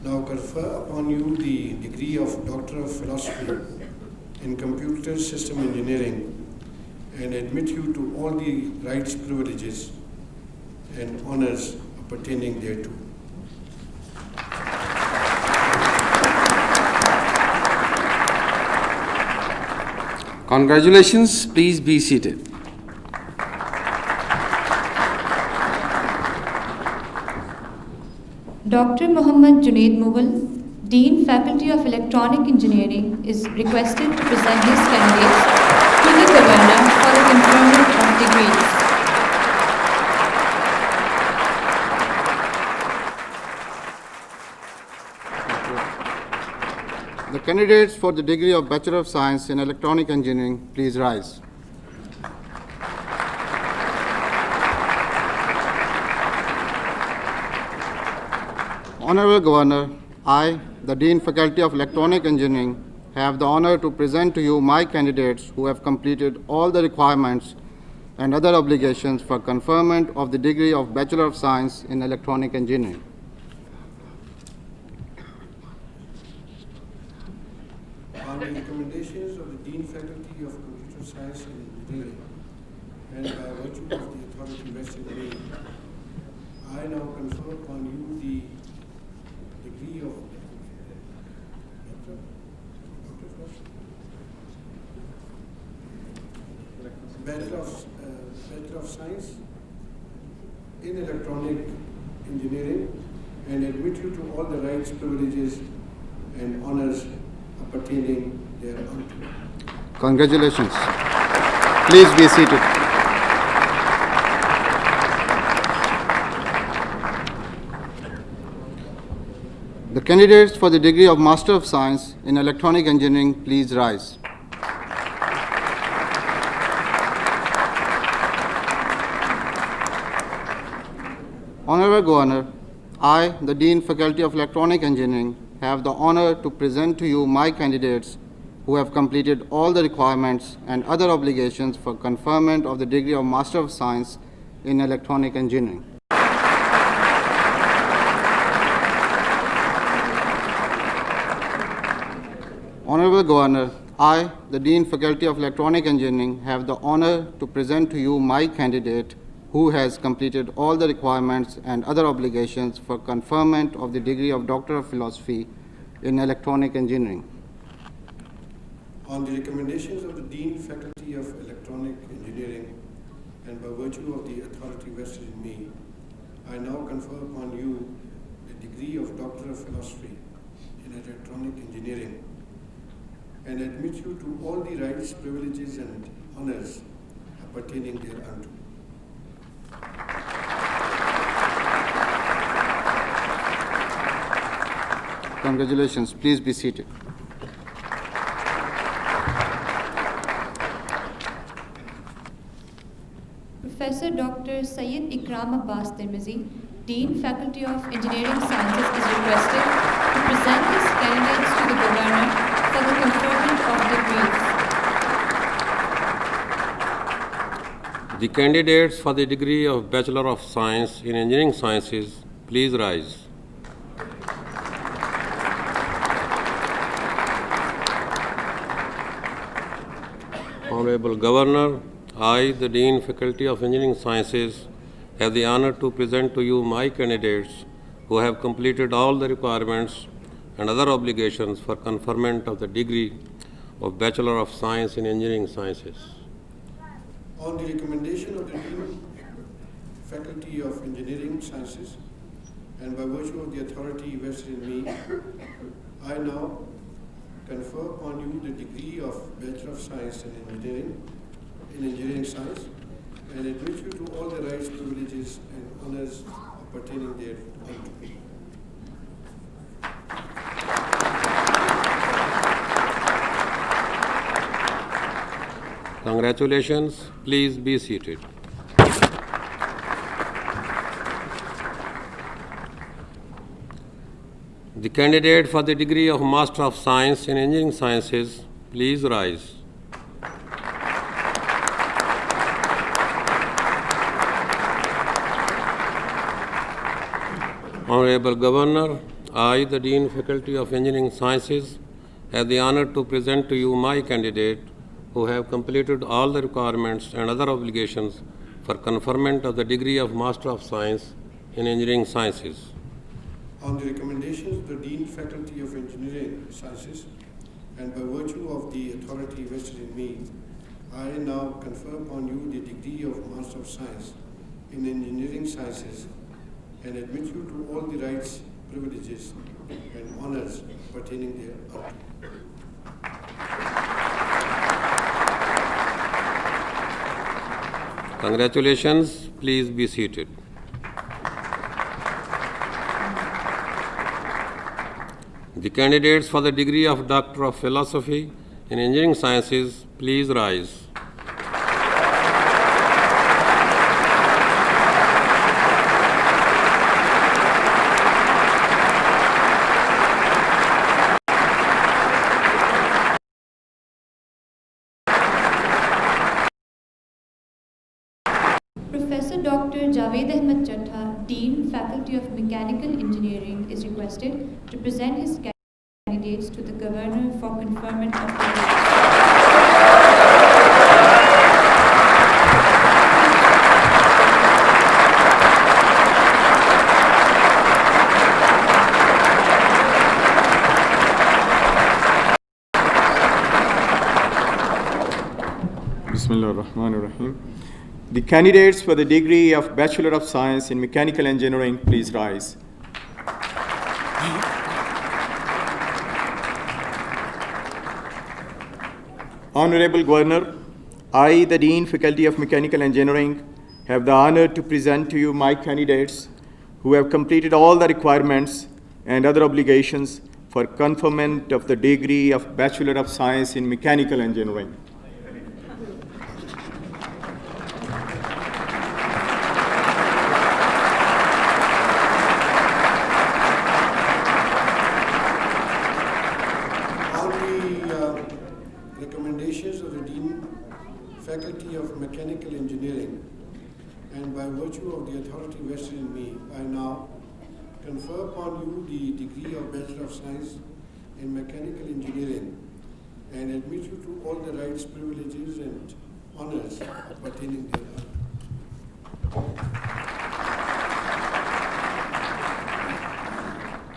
now confer upon you the degree of Doctor of Philosophy in Computer System Engineering and admit you to all the rights, privileges, and honors pertaining thereto. Congratulations. Please be seated. Dr. Muhammad Junaid Mughal, Dean, Faculty of Electronic Engineering, is requested to present his candidates to the Governor for the conferment of degrees. The candidates for the degree of Bachelor of Science in Electronic Engineering, please rise. Honorable Governor, I, the Dean, Faculty of Electronic Engineering, have the honor to present to you my candidates who have completed all the requirements and other obligations for conferment of the degree of Bachelor of Science in Electronic Engineering. On the recommendations of the Dean Faculty of Computer Science and Engineering, and by virtue of the authority vested in me, I now confer upon you the degree of Bachelor of Science in Electronic Engineering, and admit you to all the rights, privileges, and honors appertaining thereunto. Congratulations. Please be seated. The candidates for the degree of Master of Science in Electronic Engineering, please rise. Honorable Governor, I, the Dean Faculty of Electronic Engineering, have the honor to present to you my candidates who have completed all the requirements and other obligations for conferment of the degree of Master of Science in Electronic Engineering. Honorable Governor, I, the Dean Faculty of Electronic Engineering, have the honor to present to you my candidate who has completed all the requirements and other obligations for conferment of the degree of Doctor of Philosophy in Electronic Engineering. On the recommendations of the Dean Faculty of Electronic Engineering, and by virtue of the authority vested in me, I now confer upon you the degree of Doctor of Philosophy in Electronic Engineering, and admit you to all the rights, privileges, and honors appertaining thereunto. Congratulations. Please be seated. Professor Dr. Syed Ikram Abbas Tirmizi, Dean Faculty of Engineering Sciences, is requested to present his candidates to the Governor for the conferment of degrees. The candidates for the degree of Bachelor of Science in Engineering Sciences, please rise. Honorable Governor, I, the Dean Faculty of Engineering Sciences, have the honor to present to you my candidates who have completed all the requirements and other obligations for conferment of the degree of Bachelor of Science in Engineering Sciences. On the recommendation of the Dean Faculty of Engineering Sciences, and by virtue of the authority vested in me, I now confer upon you the degree of Bachelor of Science in Engineering Science, and admit you to all the rights, privileges, and honors appertaining thereunto. Congratulations. Please be seated. The candidate for the degree of Master of Science in Engineering Sciences, please rise. Honorable Governor, I, the Dean Faculty of Engineering Sciences, have the honor to present to you my candidate who have completed all the requirements and other obligations for conferment of the degree of Master of Science in Engineering Sciences. On the recommendations of the Dean Faculty of Engineering Sciences, and by virtue of the authority vested in me, I now confer upon you the degree of Master of Science in Engineering Sciences, and admit you to all the rights, privileges, and honors pertaining thereunto. Congratulations. Please be seated. The candidates for the degree of Doctor of Philosophy in Engineering Sciences, please rise. Professor Dr. Javed Ahmed Chattha, Dean Faculty of Mechanical Engineering, is requested to present his candidates to the Governor for conferment of the Bismillah ar-Rahman ar-Rahim. The candidates for the degree of Bachelor of Science in Mechanical Engineering, please rise. Honorable Governor, I, the Dean, Faculty of Mechanical Engineering, have the honor to present to you my candidates who have completed all the requirements and other obligations for conferment of the degree of Bachelor of Science in Mechanical Engineering. Recommendations of the Dean, Faculty of Mechanical Engineering, and by virtue of the authority vested in me, I now confer upon you the degree of Bachelor of Science in Mechanical Engineering and admit you to all the rights, privileges, and honors pertaining thereto.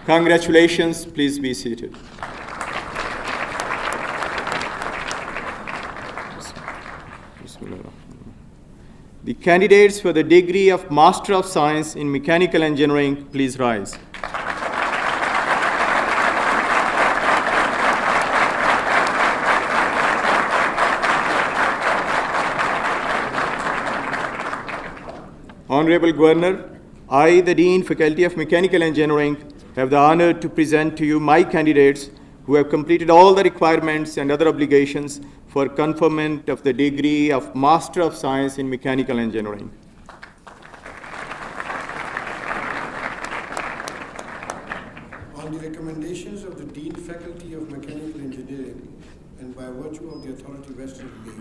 Congratulations, please be seated. The candidates for the degree of Master of Science in Mechanical Engineering, please rise. Honorable Governor, I, the Dean, Faculty of Mechanical Engineering, have the honor to present to you my candidates who have completed all the requirements and other obligations for conferment of the degree of Master of Science in Mechanical Engineering. On the recommendations of the Dean, Faculty of Mechanical Engineering, and by virtue of the authority vested in me,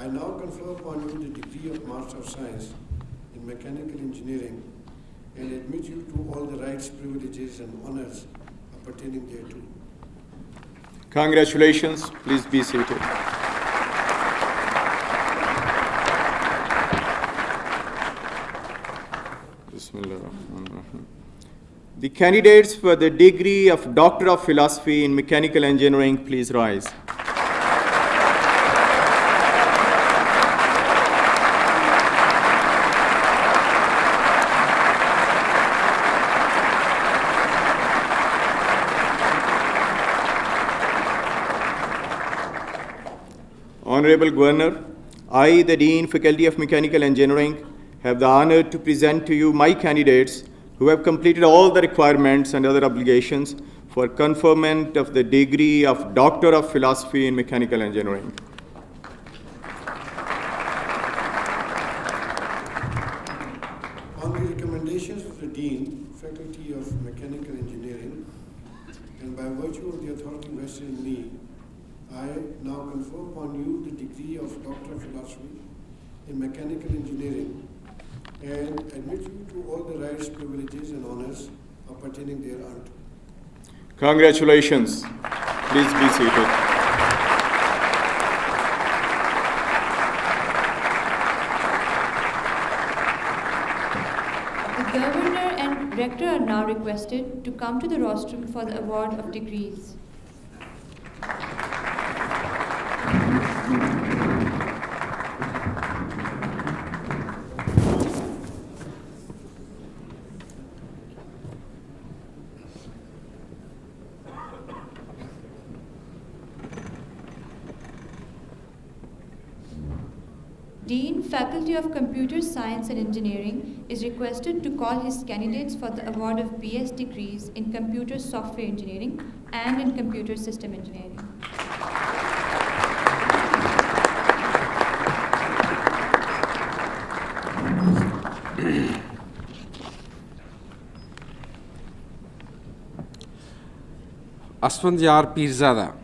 I now confer upon you the degree of Master of Science in Mechanical Engineering and admit you to all the rights, privileges, and honors pertaining thereto. Congratulations, please be seated. Bismillahirrahmanirrahim. The candidates for the degree of Doctor of Philosophy in Mechanical Engineering, please rise. Honorable Governor, I, the Dean, Faculty of Mechanical Engineering, have the honor to present to you my candidates who have completed all the requirements and other obligations for conferment of the degree of Doctor of Philosophy in Mechanical Engineering. On the recommendations of the Dean, Faculty of Mechanical Engineering, and by virtue of the authority vested in me, I now confer upon you the degree of Doctor of Philosophy in Mechanical Engineering and admit you to all the rights, privileges, and honors pertaining thereunto. Congratulations. Please be seated. The Governor and Rector are now requested to come to the rostrum for the award of degrees. Dean, Faculty of Computer Science and Engineering, is requested to call his candidates for the award of BS degrees in Computer Software Engineering and in Computer System Engineering. Asfandyar Pirzada.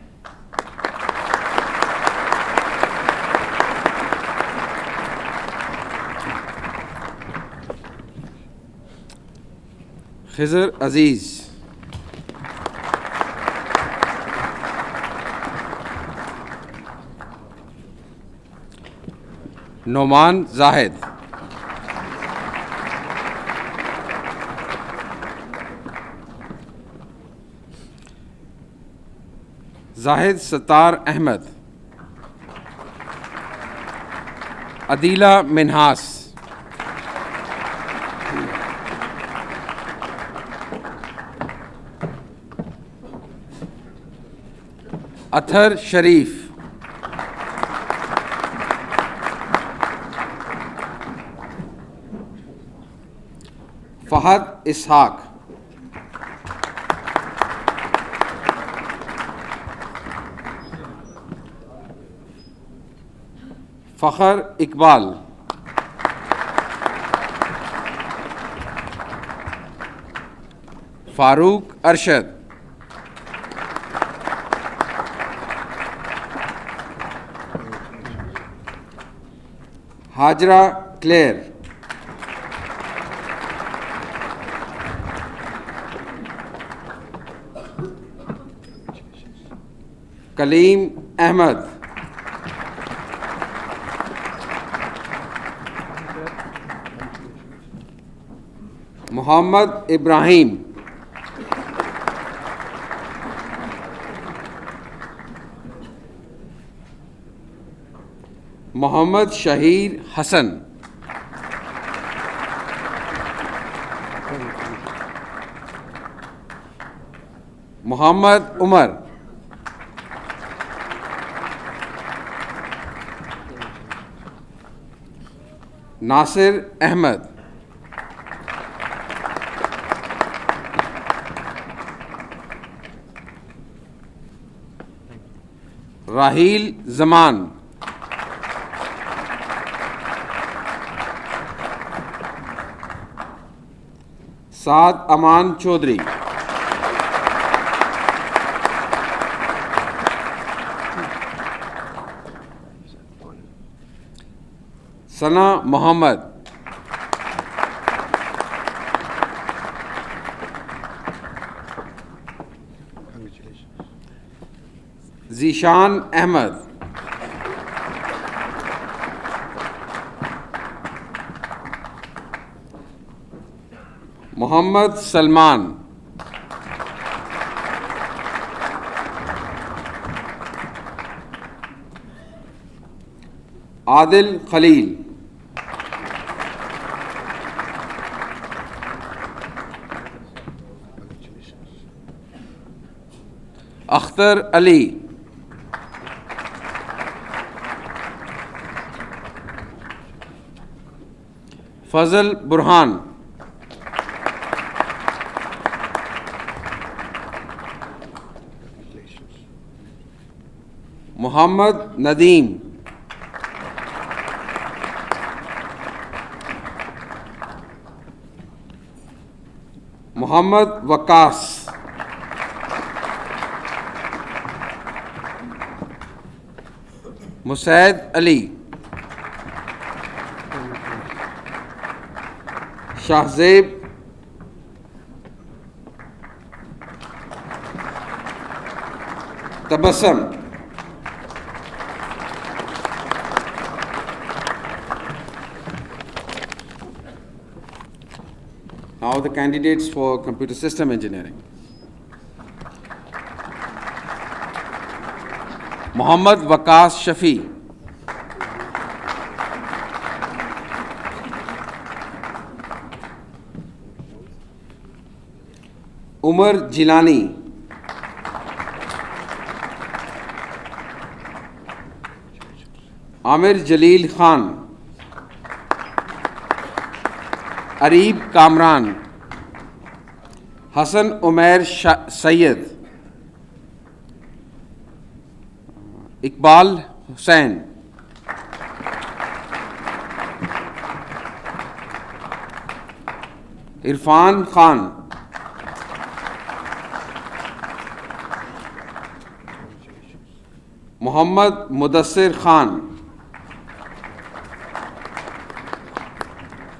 Khizr Aziz. Noman Zahid. Zahid Sattar Ahmed. Adila Minhas. Athar Sharif. Fahad Ishaq. Fakhar Iqbal. Farooq Arshad. Hajra Claire. Kaleem Ahmed. Muhammad Ibrahim. Muhammad Shahir Hassan. Muhammad Umar. Nasir Ahmed. Rahil Zaman. Saad Aman Chaudhry. Sana Muhammad. Zishan Ahmed. Muhammad Salman. Adil Khalil. Akhtar Ali. Fazal Burhan. Muhammad Nadeem. Muhammad Waqas. Musaid Ali. Shahzeb Tabassum. Now the candidates for computer system engineering. Muhammad Waqas Shafi. Umar Jilani. Amir Jalil Khan. Areeb Kamran. Hassan Umair Sayyid. Iqbal Hussain. Irfan Khan. Muhammad Mudassir Khan.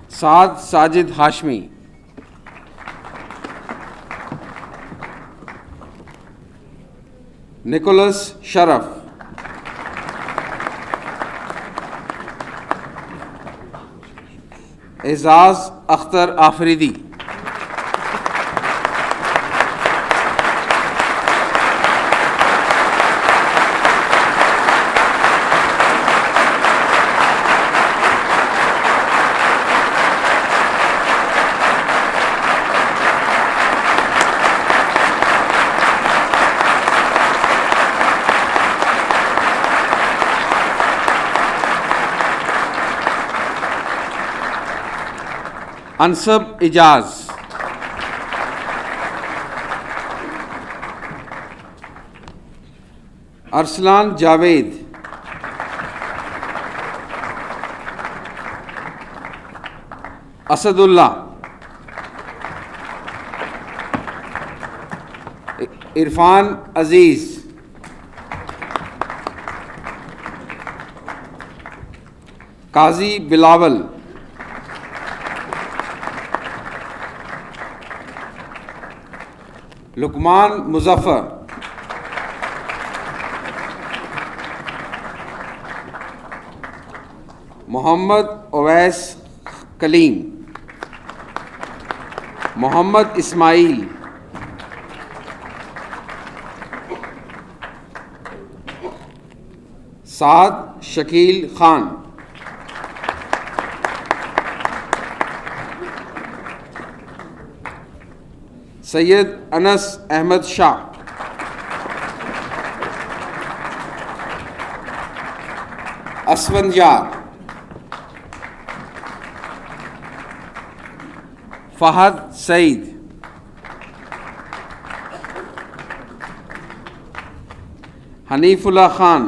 Saad Sajid Hashmi. Nicholas Sharaf. Ejaz Akhtar Afridi, Ansab Ijaz, Arsalan Javed, Asadullah, Irfan Aziz, Qazi Bilawal, Luqman Muzaffar, Mohammad Owais Kaleem, Mohammad Ismail, Saad Shakeel Khan, Syed Anas Ahmed Shah, Asfandyar, Fahad Saeed, Hanifullah Khan,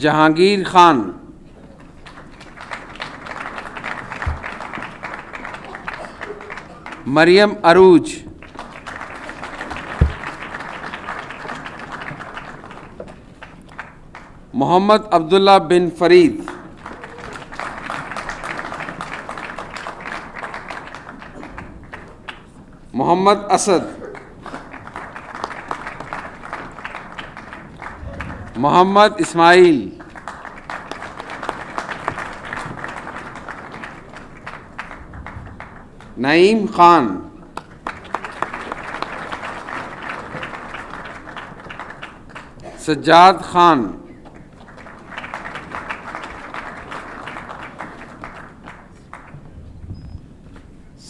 Jahangir Khan, Maryam Arooj, Mohammad Abdullah bin Farid, Mohammad Asad, Mohammad Ismail, Naeem Khan, Sajjad Khan,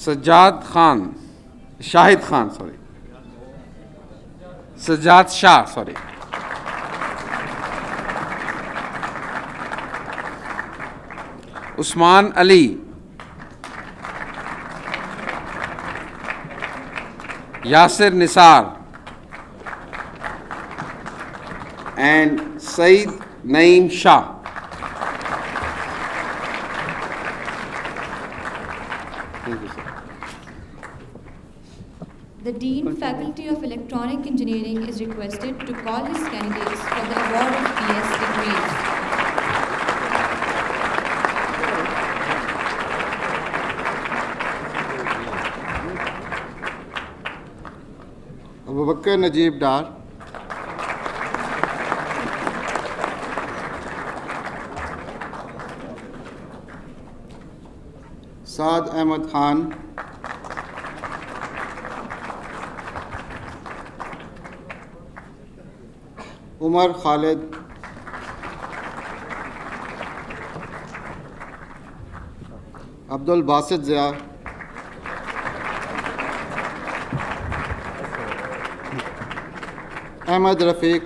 Sajjad Khan, Shahid Khan sorry, Sajjad Shah sorry, Usman Ali, Yasir Nisar and Saeed Naeem Shah. Thank you, sir. The Dean, Faculty of Electronic Engineering is requested to call his candidates for the award of BS degrees. Abu Bakr Najib Dar, Saad Ahmad Khan, Umar Khalid, Abdul Basit Zia, Ahmad Rafiq,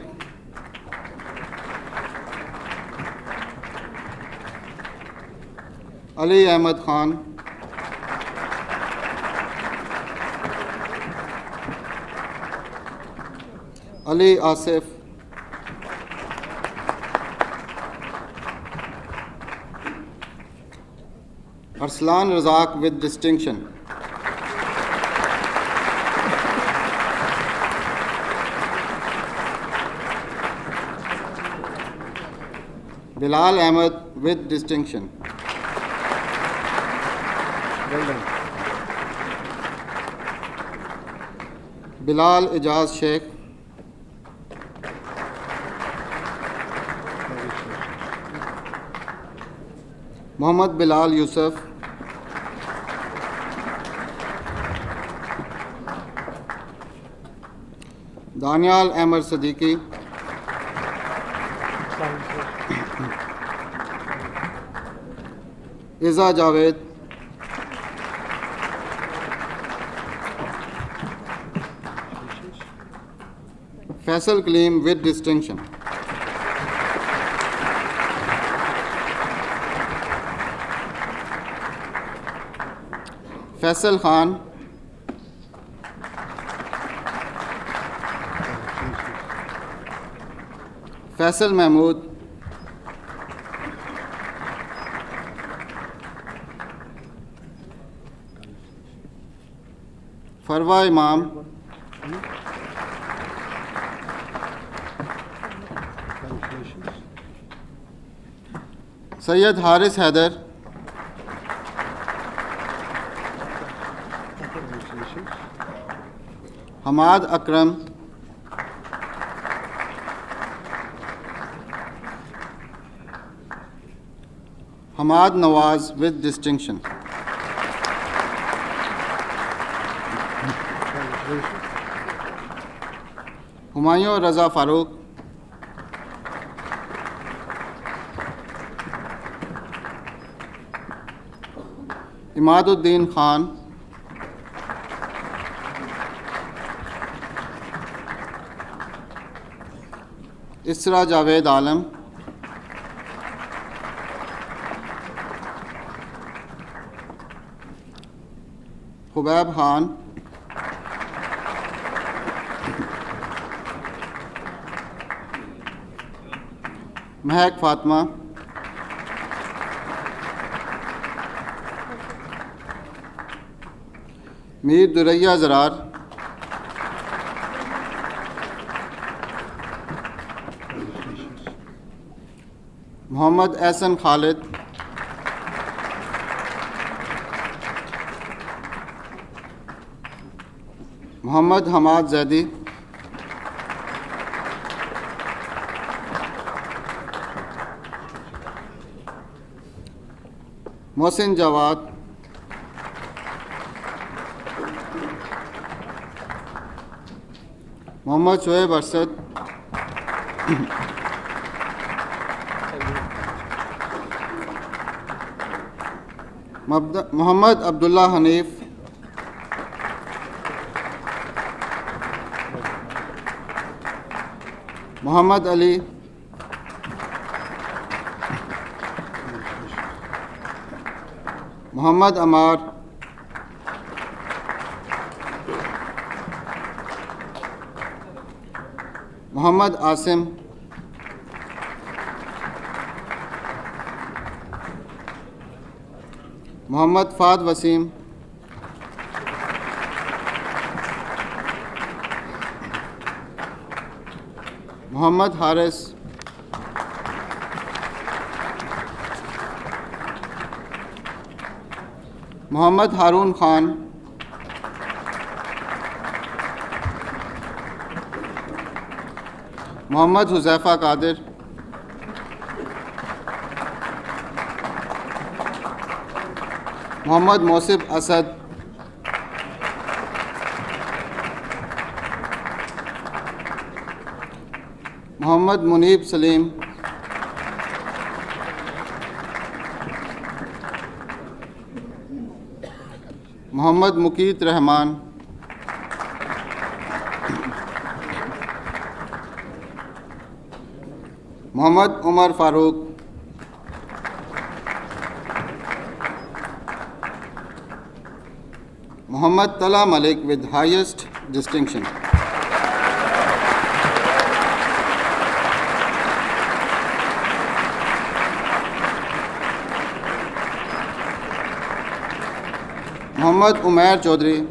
Ali Ahmad Khan, Ali Asif, Arslan Razak with distinction, Bilal Ahmed with distinction. Well done. Bilal Ijaz Sheikh, Mohammad Bilal Yusuf, Danial Ahmed Siddiqui, Iza Javed, Faisal Kaleem with distinction. Faisal Khan, Faisal Mahmood, Farwa Imam, Sayyid Haris Haider, Hamad Akram, Hamad Nawaz with distinction. Humayun Raza Farooq, Imaduddin Khan, Isra Javed Alam, Hubaib Khan, Mehak Fatma, Mir Duraiya Zarar, Muhammad Ahsan Khalid, Muhammad Hamad Zaidi, Mohsin Jawad, Muhammad Shoaib Arshad, Muhammad Abdullah Hanif, Muhammad Ali, Muhammad Amar, Muhammad Asim, Muhammad Fahd Wasim, Muhammad Haris, Muhammad Harun Khan, Muhammad Huzaifa Qadir, Muhammad Mosib Asad, Muhammad Munib Salim, Muhammad Muqeet Rahman, Muhammad Umar Farooq, Muhammad Tala Malik with highest distinction. Muhammad Umair Chaudhry,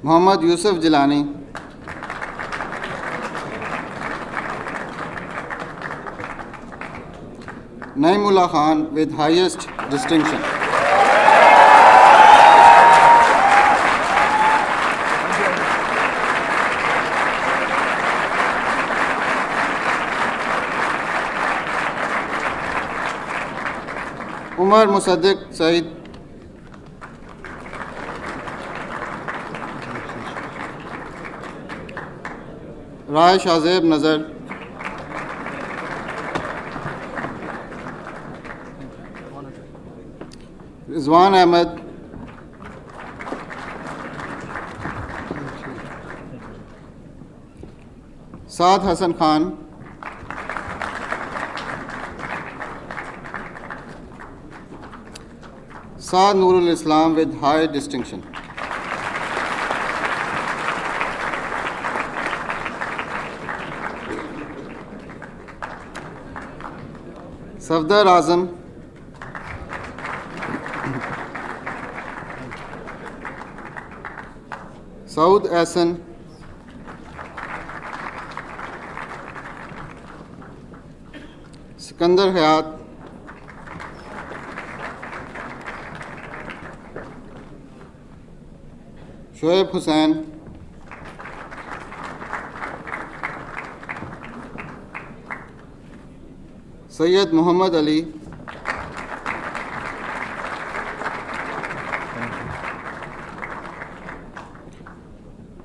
Muhammad Yusuf Jilani, Naimullah Khan with highest distinction. Umar Musaddiq Said, Rai Shahzeb Nazar, Rizwan Ahmed, Saad Hassan Khan, Saad Nurul Islam with high distinction. Safdar Azam, Saud Ahsan, Sikandar Hayat, Shoaib Hussain, Sayyid Muhammad Ali,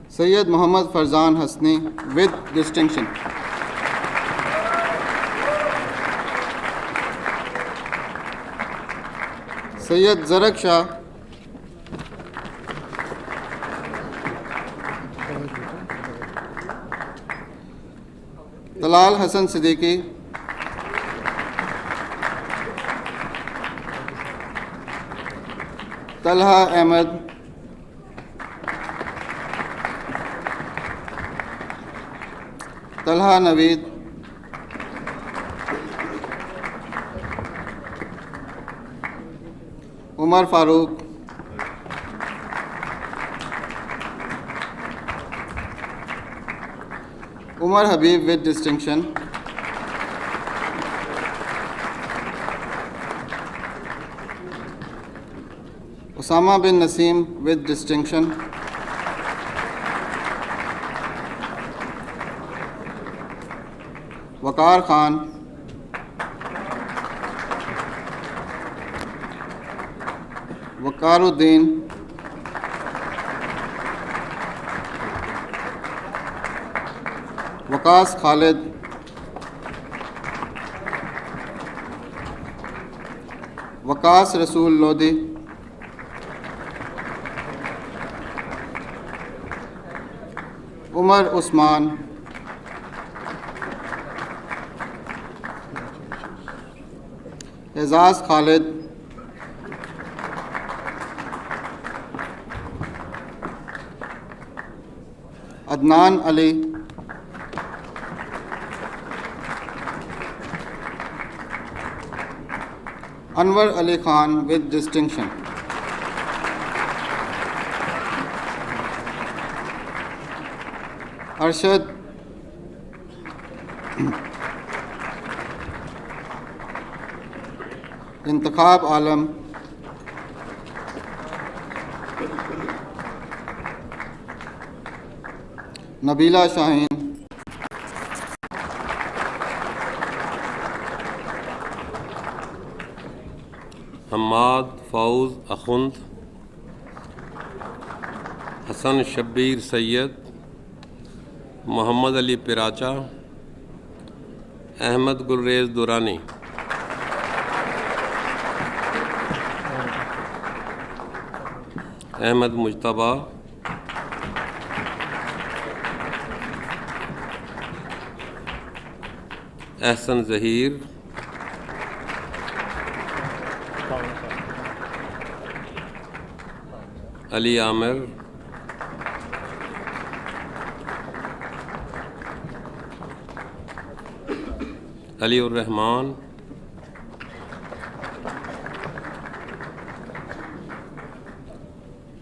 Sayyid Muhammad Farzan Hasni with distinction. Sayyid Zarak Shah, Talal Hassan Siddiqui, Talha Ahmed, Talha Naveed, Umar Farooq, Umar Habib with distinction, Osama bin Naseem with distinction, Waqar Khan, Waqaruddin, Waqas Khalid, Waqas Rasool Lodi, Umar Usman, Azaz Khalid, Adnan Ali, Anwar Ali Khan with distinction. Arshad Intikhab Alam, Nabila Shaheen, Hamad Fauz Akhund, Hassan Shabbir Sayyid, Muhammad Ali Piracha, Ahmed Gulrez Durani, Ahmed Mujtaba, Ahsan Zahir, Ali Amir, Ali ur Rahman,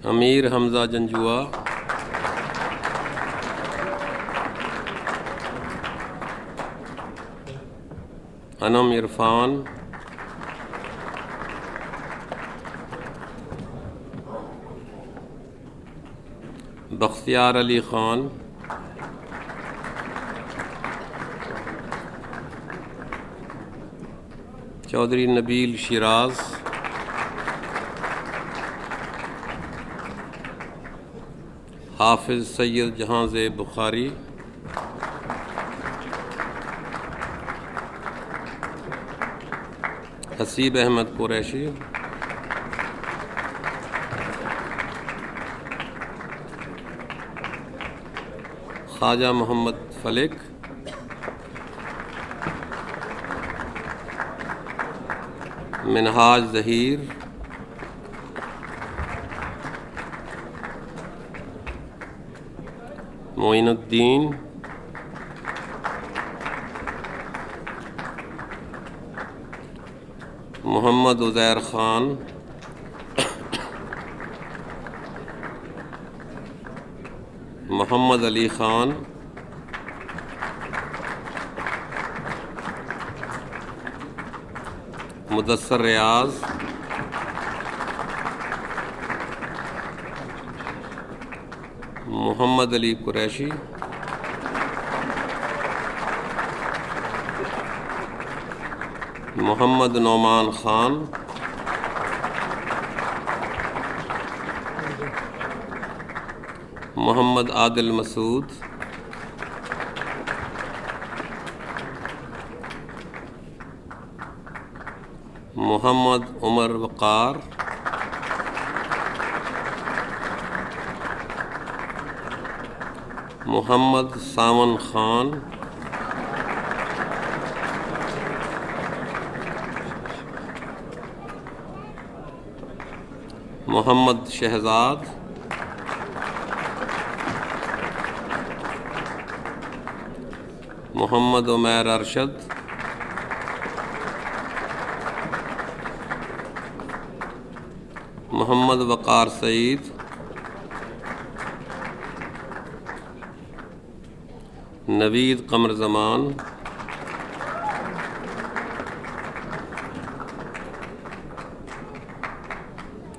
Amir Hamza Janjua, Anam Irfan, Bakhtiyar Ali Khan, Chaudhry Nabil Shiraz, हाफिज़ Syed Jahanzeb Bukhari, Haseeb Ahmad Qureshi, Khwaja Mohammad folic, Minhaj Zaheer, Moinuddin, Mohammad Uzair Khan, Mohammad Ali Khan, Mudassar Riyaz, Mohammad Ali Qureshi, Mohammad Nauman Khan, Mohammad Adil Masood, Mohammad Umar Waqar, Mohammad Sawan Khan, Mohammad Shahzad, Mohammad Umair Arshad, Mohammad Waqar Saeed, Naveed Qamar Zaman,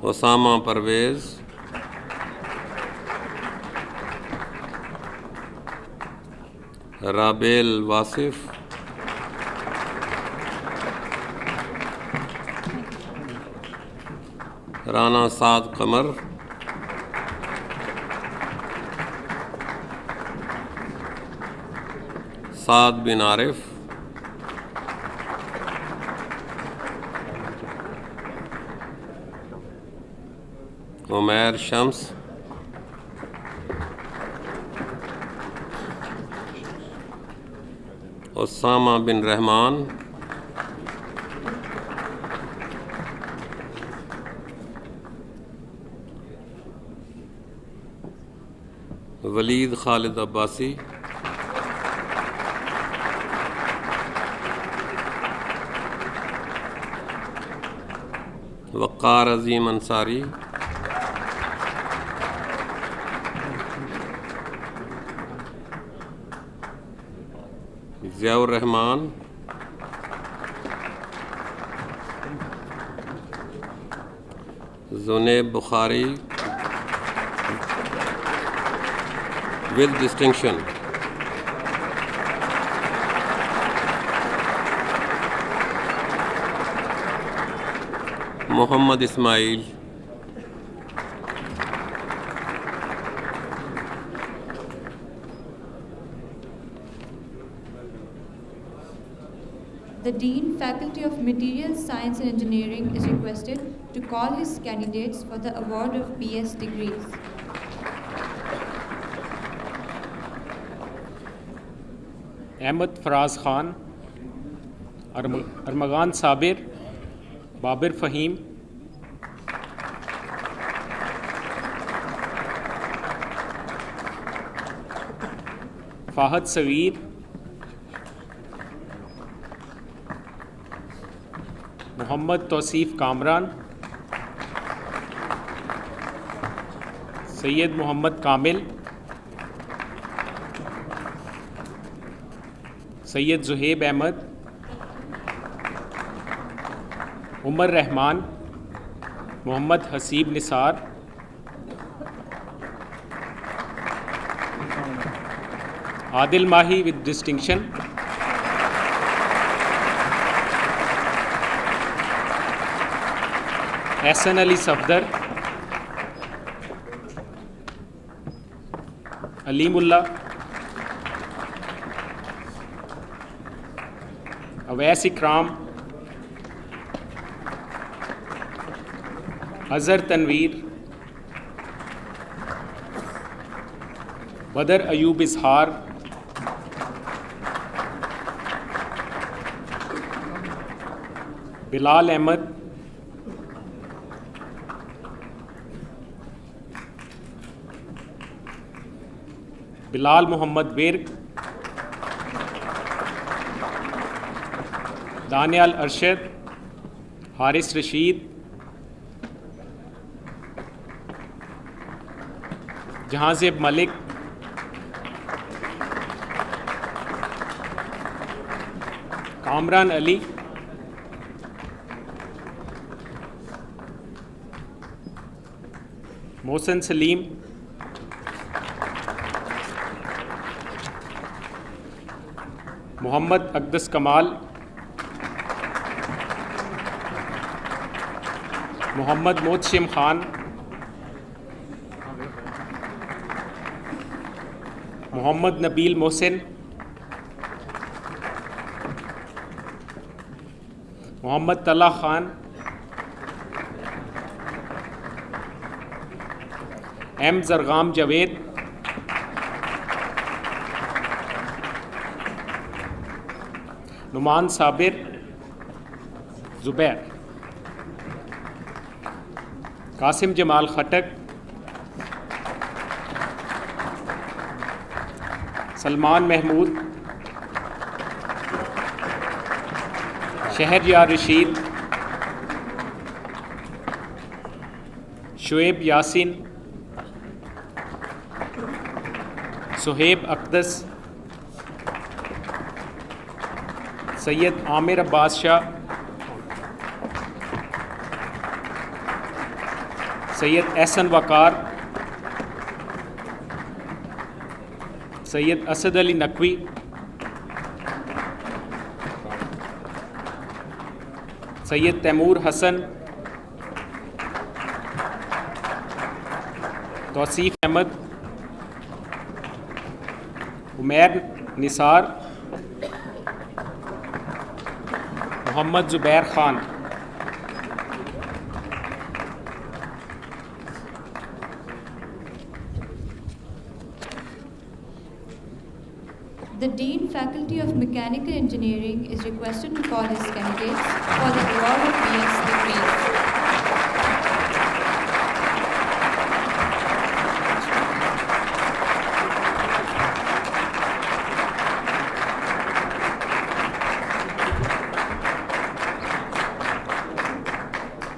Osama Parvez, Rabel Wasif, Rana Saad Qamar, Saad bin Arif, Umair Shams, Osama bin Rahman, Waleed Khalid Abbasi, Waqar Azeem Ansari, Ziaur Rahman, Zunaib Bukhari with distinction, Muhammad Ismail, The Dean, Faculty of Materials Science and Engineering is requested to call his candidates for the award of BS degrees. Ahmed Faraz Khan, Armaghan Sabir, Babir Faheem, Fahad Saveer, Mohammad Tauseef Kamran, Syed Mohammad Kamil, Syed Zuhaib Ahmed, Umar Rehman, Mohammad Haseeb Nisar, Adil Mahi with distinction, Ahsan Ali Safdar, Alimullah, Awais Ikram, Azhar Tanveer, बदर अयूब इजहार, बिलाल अहमद, बिलाल मोहम्मद विर्क, दानियाल अरशद, हारिस रशीद, जहांजेब मलिक, कामरान अली, मोहसिन सलीम, मोहम्मद अक़दस कमाल, Mohammad Mohsin Khan, Mohammad Nabeel Mohsin, Mohammad Talha Khan, M Zargham Javed, Noman Sabir, Zubair, Qasim Jamal Khattak, Salman Mahmood, Shehryar Rashid, Shoaib Yasin, Suhaib Aqdas, Syed Aamir Abbas Shah, Syed Ehsan Waqar, Syed Asad Ali Naqvi, Syed Taimur Hasan, Tauseef Ahmed, Umair Nisar, Mohammad Zubair Khan. The Dean Faculty of Mechanical Engineering is requested to call his candidates for the award of BS degrees.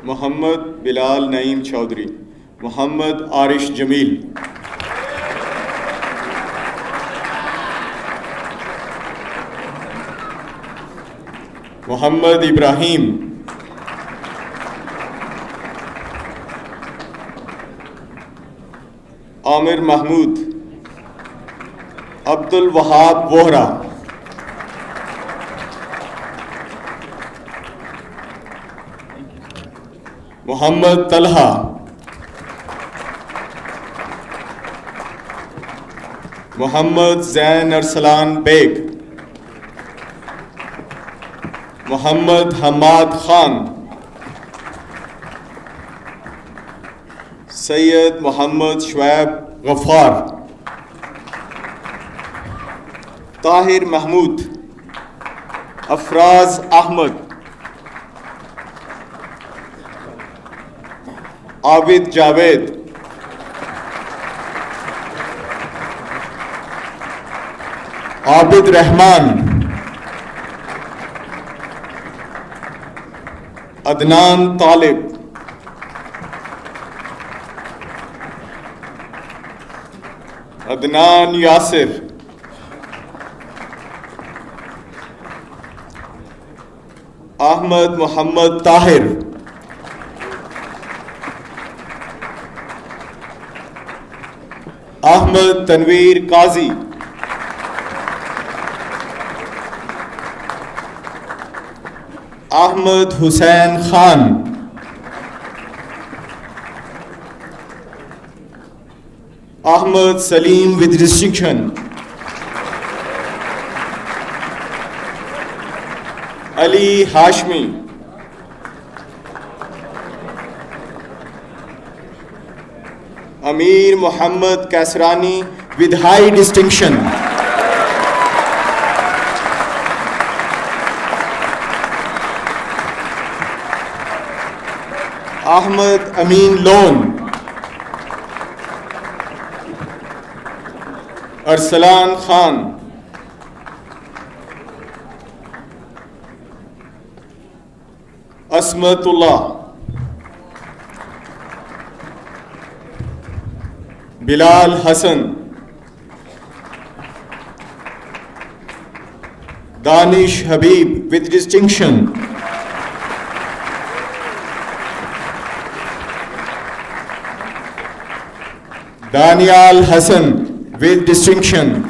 Mohammad Bilal Naeem Chaudhry, Mohammad Arish Jameel, Mohammad Ibrahim, Aamir Mahmood, Abdul Wahab Vohra, Mohammad Talha, Mohammad Zain Arsalan Baig, Mohammad Hammad Khan, Syed Mohammad Shoaib Ghaffar, Tahir Mahmood, Afraz Ahmad, Abid Javed, Abid Rehman, Adnan Talib, Adnan Yasir, Ahmad Mohammad Tahir, Ahmad Tanveer Qazi, Ahmad Hussain Khan, Ahmad Salim with distinction. Ali Hashmi. Amir Muhammad Kasrani with high distinction. Ahmad Amin Lone. Arsalan Khan. Asmatullah. Bilal Hassan. Danish Habib with distinction. Daniel Hassan with distinction.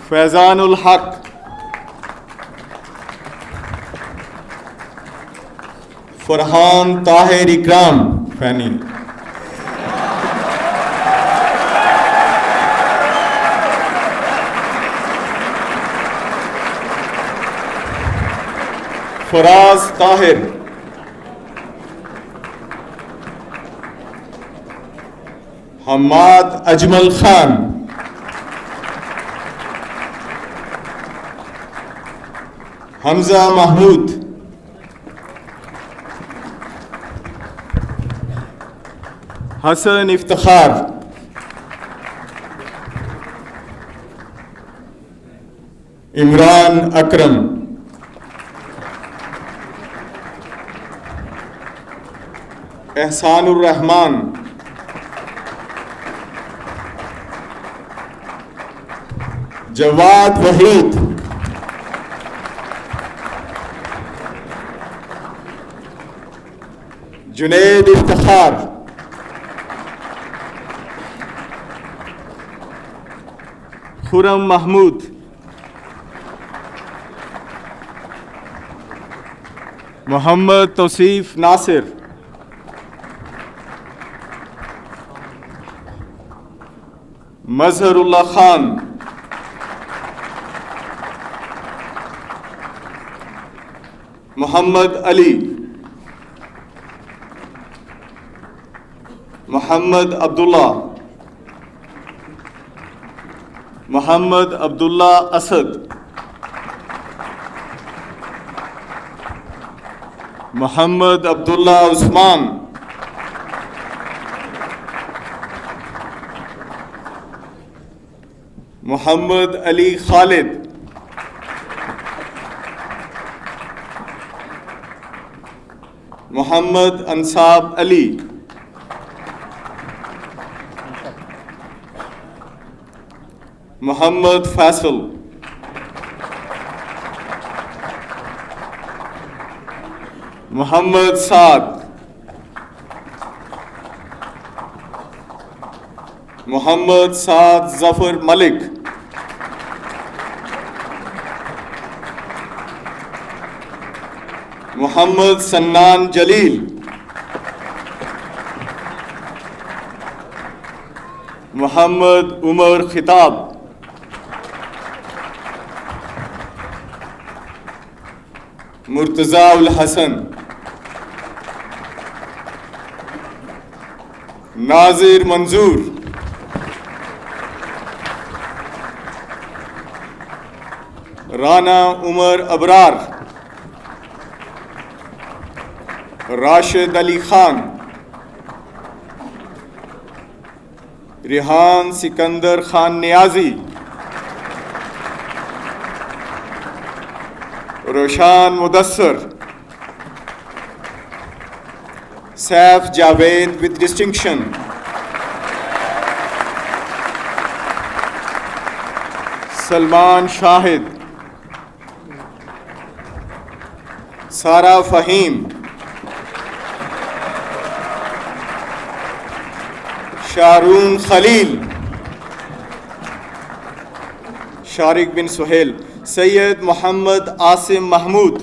Faizanul Haq. Farhan Tahir Ikram, Fanny. Faraz Tahir. Hamad Ajmal Khan. Hamza Mahmood. Hassan Iftikhar. Imran Akram. Ehsanur Rahman. Jawad Wahid. Junaid Iftikhar. Khurram Mahmood. Muhammad Tausif Nasir. Mazharullah Khan. Muhammad Ali. Muhammad Abdullah. Muhammad Abdullah Asad. Muhammad Abdullah Usman. Muhammad Ali Khalid. Muhammad Ansab Ali. Muhammad Faisal. Muhammad Saad. Muhammad Saad Zafar Malik. Muhammad Sannan Jalil. Muhammad Umar Khitab. Murtaza ul Hasan. Nazir Manzoor. Rana Umar Abrar. Rashid Ali Khan. Rehan Sikandar Khan Niazi. Roshan Mudassar. Saif Javed with distinction. Salman Shahid. Sara Fahim. Sharoon Khalil. Sharik bin Suhail. Sayyid Muhammad Asim Mahmood.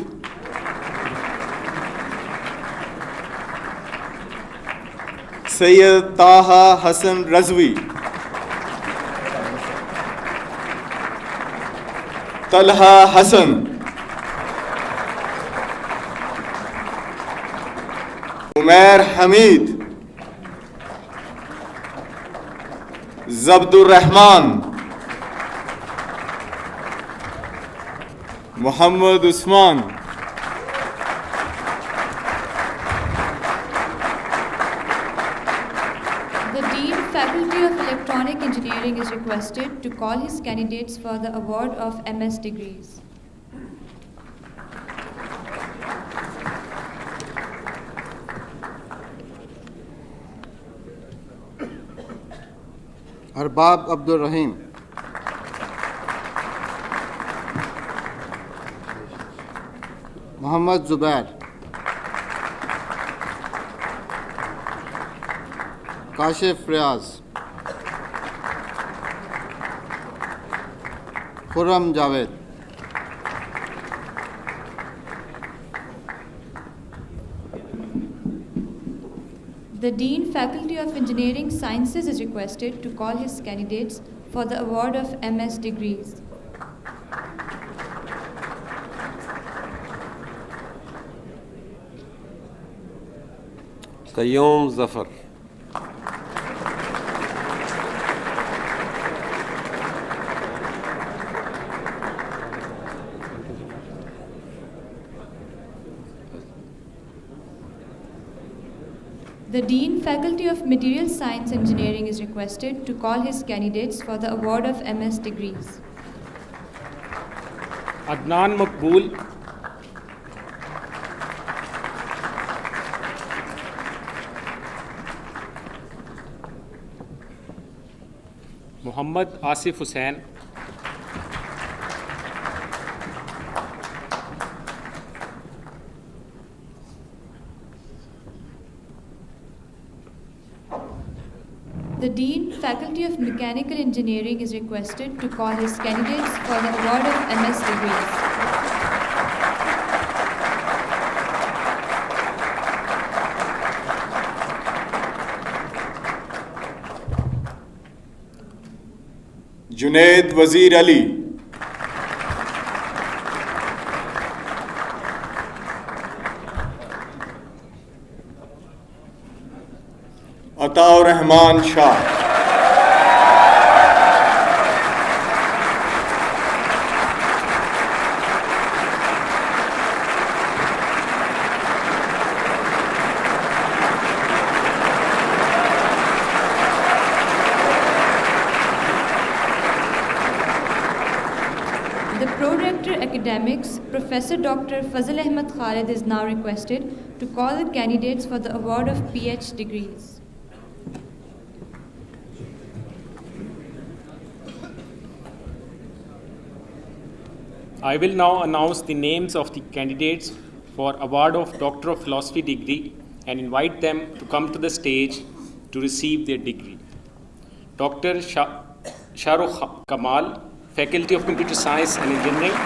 Sayyid Taha Hassan Razvi, Talha Hassan, Umair Hamid, Zabdur Rahman, Muhammad Usman, The Dean, Faculty of Electronic Engineering is requested to call his candidates for the award of MS degrees. Arbab Abdul Rahim, Muhammad Zubair, Kashif Riaz, Khurram Javed, The Dean, Faculty of Engineering Sciences is requested to call his candidates for the award of MS degrees. Qayyum Zafar, The Dean, Faculty of Material Science Engineering is requested to call his candidates for the award of MS degrees. Adnan Maqbool, Muhammad Asif Hussain, The Dean, Faculty of Mechanical Engineering is requested to call his candidates for the award of MS degrees. Junaid Wazir Ali, Ataur Rahman Shah, The Pro-Rector Academics, Professor Dr. Fazil Ahmed Khalid is now requested to call the candidates for the award of PH degrees. I will now announce the names of the candidates for award of Doctor of Philosophy degree and invite them to come to the stage to receive their degree. Dr. Shahrukh Kamal, Faculty of Computer Science and Engineering.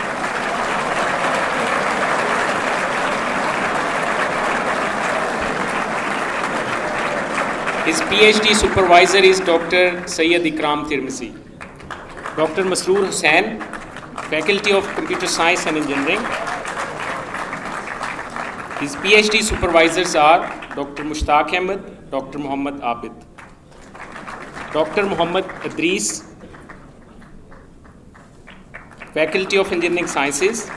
His PhD supervisor is Dr. Sayyid Ikram Tirmisi. Dr. Masroor Hussain, Faculty of Computer Science and Engineering. His PhD supervisors are Dr. Mushtaq Ahmed, Dr. Muhammad Abid. Dr. Muhammad Idris, Faculty of Engineering Sciences.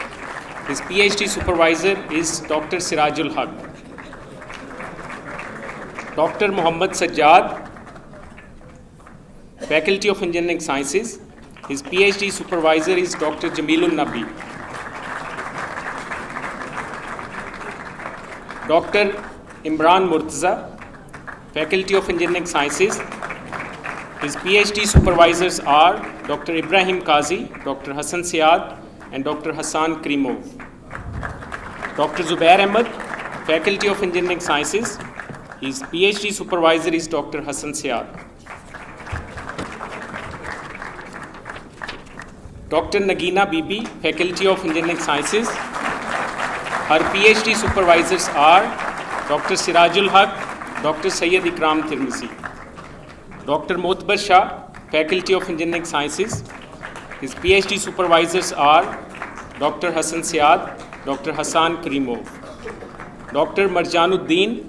His PhD supervisor is Dr. Sirajul Haq. Dr. Muhammad Sajjad, Faculty of Engineering Sciences. His PhD supervisor is Dr. Jamilun Nabi. Dr. Imran Murtaza, Faculty of Engineering Sciences. His PhD supervisors are Dr. Ibrahim Qazi, Dr. Hassan Siad, and Dr. Hassan Krimov. Dr. Zubair Ahmed, Faculty of Engineering Sciences. His PhD supervisor is Dr. Hassan Siad. Dr. Nagina Bibi, Faculty of Engineering Sciences. Her PhD supervisors are Dr. Sirajul Haq, Dr. Sayyid Ikram Tirmizi. Dr. Motbar Shah, Faculty of Engineering Sciences. His PhD supervisors are Dr. Hassan Syad, Dr. Hassan Karimov. Dr. Marjanuddin,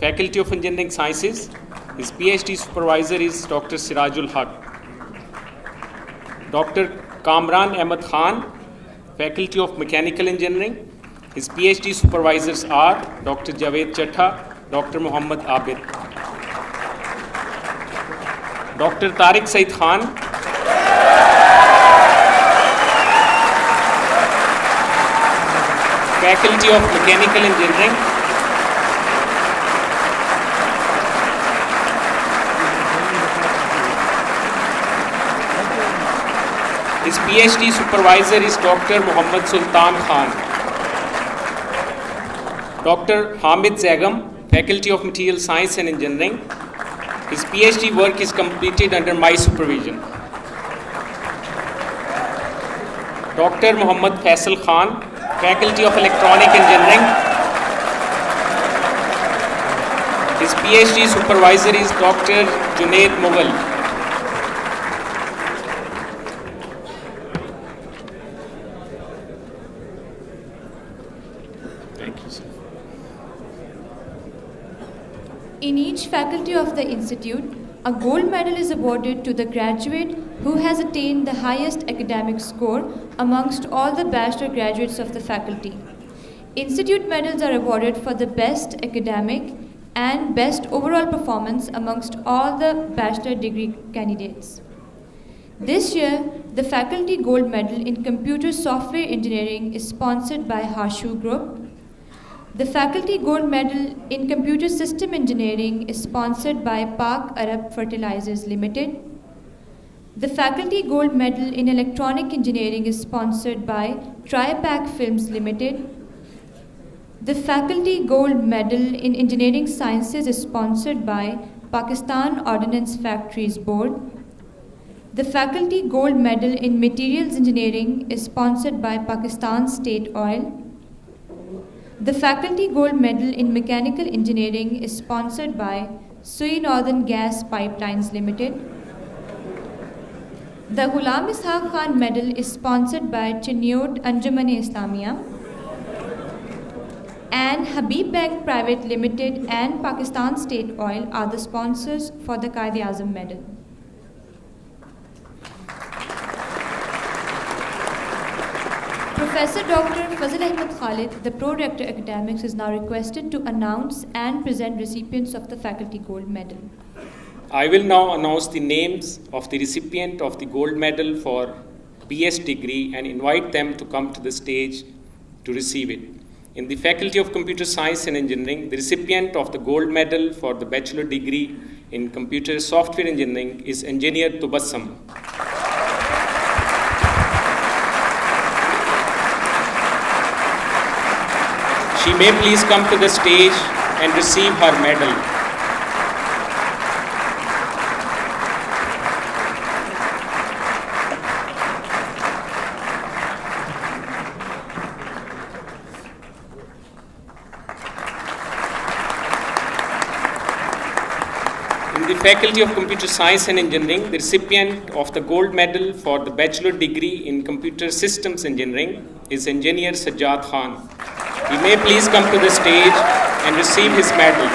Faculty of Engineering Sciences. His PhD supervisor is Dr. Sirajul Haq. Dr. Kamran Ahmed Khan, Faculty of Mechanical Engineering. His PhD supervisors are Dr. Javed Chattha, Dr. Muhammad Abid. Dr. Tariq Said Khan, Faculty of Mechanical Engineering. His PhD supervisor is Dr. Muhammad Sultan Khan. Dr. Hamid Zegam, Faculty of Material Science and Engineering. His PhD work is completed under my supervision. Dr. Muhammad Faisal Khan, Faculty of Electronic Engineering. His PhD supervisor is Dr. Junaid Mughal. Thank you, sir. In each faculty of the institute, a gold medal is awarded to the graduate who has attained the highest academic score amongst all the bachelor graduates of the faculty. Institute medals are awarded for the best academic and best overall performance amongst all the bachelor degree candidates. This year, the Faculty Gold Medal in Computer Software Engineering is sponsored by Harshu Group. The Faculty Gold Medal in Computer System Engineering is sponsored by Pak Arab Fertilizers Limited. The Faculty Gold Medal in Electronic Engineering is sponsored by Tripac Films Limited. The Faculty Gold Medal in Engineering Sciences is sponsored by Pakistan Ordnance Factories Board. The Faculty Gold Medal in Materials Engineering is sponsored by Pakistan State Oil. The Faculty Gold Medal in Mechanical Engineering is sponsored by Sui Northern Gas Pipelines Limited. The Ghulam Ishaq Khan Medal is sponsored by Chinyot Anjuman-e-Islamia. And Habib Bank Private Limited and Pakistan State Oil are the sponsors for the Quaid-e-Azam Medal. Professor Dr. Fazil Ahmed Khalid, the Pro-Rector Academics, is now requested to announce and present recipients of the Faculty Gold Medal. I will now announce the names of the recipient of the Gold Medal for BS degree and invite them to come to the stage to receive it. In the Faculty of Computer Science and Engineering, the recipient of the Gold Medal for the Bachelor degree in Computer Software Engineering is Engineer Tubassam. She may please come to the stage and receive her medal. In the Faculty of Computer Science and Engineering, the recipient of the Gold Medal for the Bachelor degree in Computer Systems Engineering is Engineer Sajjad Khan. He may please come to the stage and receive his medal.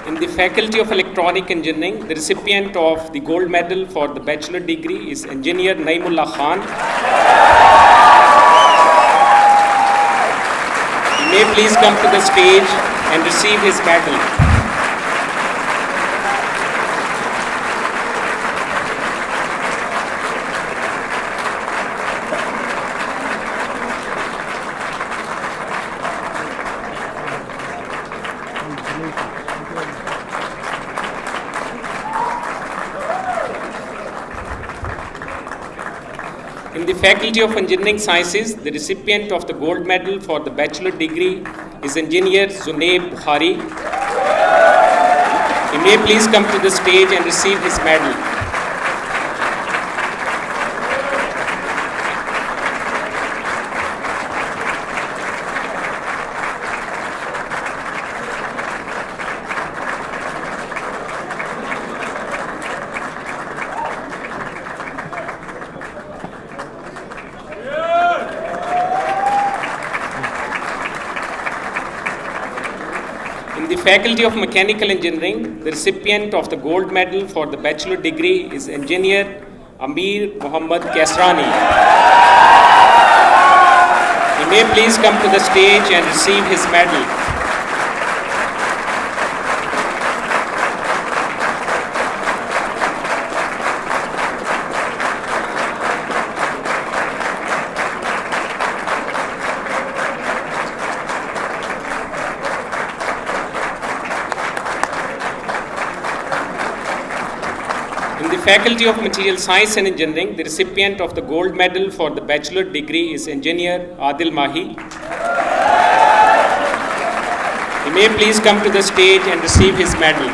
In the Faculty of Electronic Engineering, the recipient of the Gold Medal for the Bachelor degree is Engineer Naimullah Khan. He may please come to the stage and receive his medal. In the Faculty of Engineering Sciences, the recipient of the gold medal for the bachelor degree is Engineer Zunaib Bukhari. He may please come to the stage and receive his medal. In the Faculty of Mechanical Engineering, the recipient of the gold medal for the bachelor degree is Engineer Amir Muhammad Kasrani. He may please come to the stage and receive his medal. In the Faculty of Material Science and Engineering, the recipient of the gold medal for the bachelor degree is Engineer Adil Mahi. He may please come to the stage and receive his medal.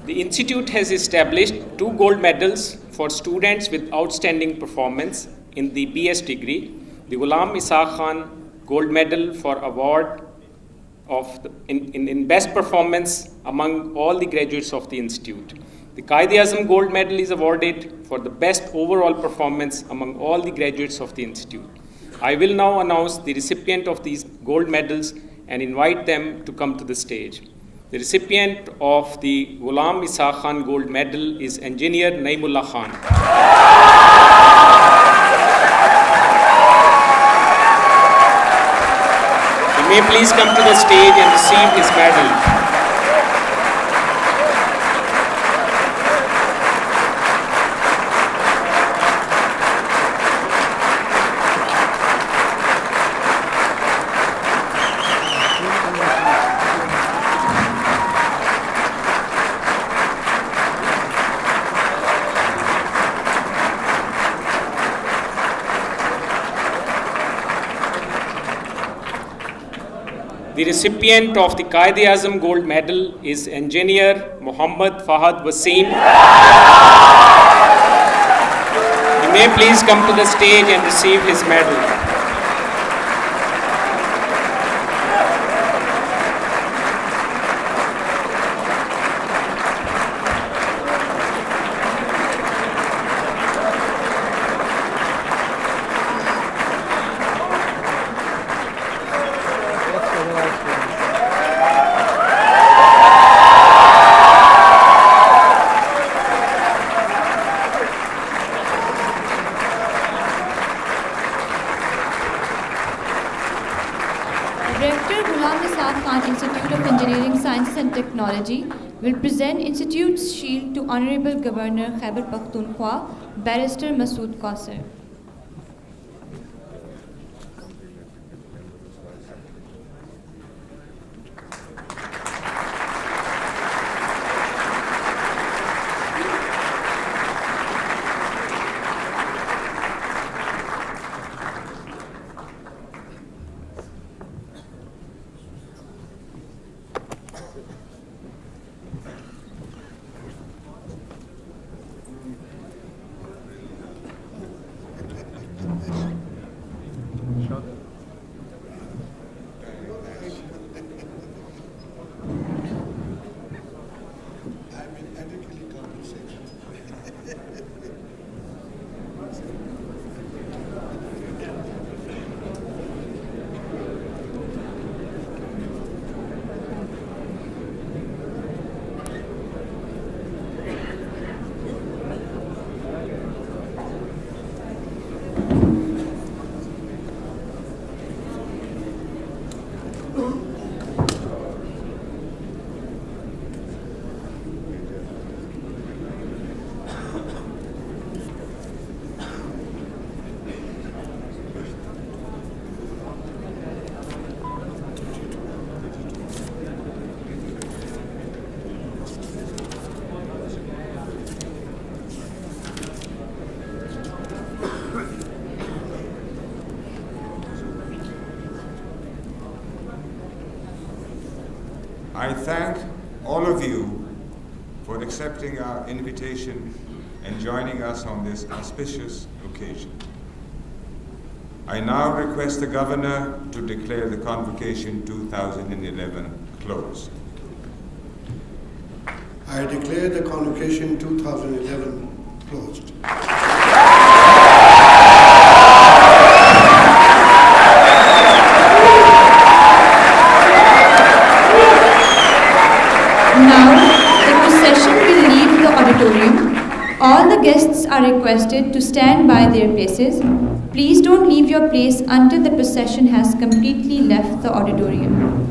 The Institute has established 2 gold medals for students with outstanding performance in the BS degree. The Ghulam Ishaq Gold Medal for award of in best performance among all the graduates of the Institute. The Qaid-e-Azam Gold Medal is awarded for the best overall performance among all the graduates of the Institute. I will now announce the recipient of these gold medals and invite them to come to the stage. The recipient of the Ghulam Ishaq Gold Medal is Engineer Naimullah Khan. He may please come to the stage and receive his medal. The recipient of the Qaid-e-Azam Gold Medal is Engineer Muhammad Fahad Wasim. He may please come to the stage and receive his medal. Director Ghulam Ishaq Institute of Engineering Sciences and Technology will present Institute's shield to Honorable Governor Khyber Pakhtunkhwa, Barrister Masood Kausar. thank all of you for accepting our invitation and joining us on this auspicious occasion. I now request the Governor to declare the Convocation 2011 closed. I declare the Convocation 2011 closed. Now, the procession will leave the auditorium. All the guests are requested to stand by their places. Please don't leave your place until the procession has completely left the auditorium.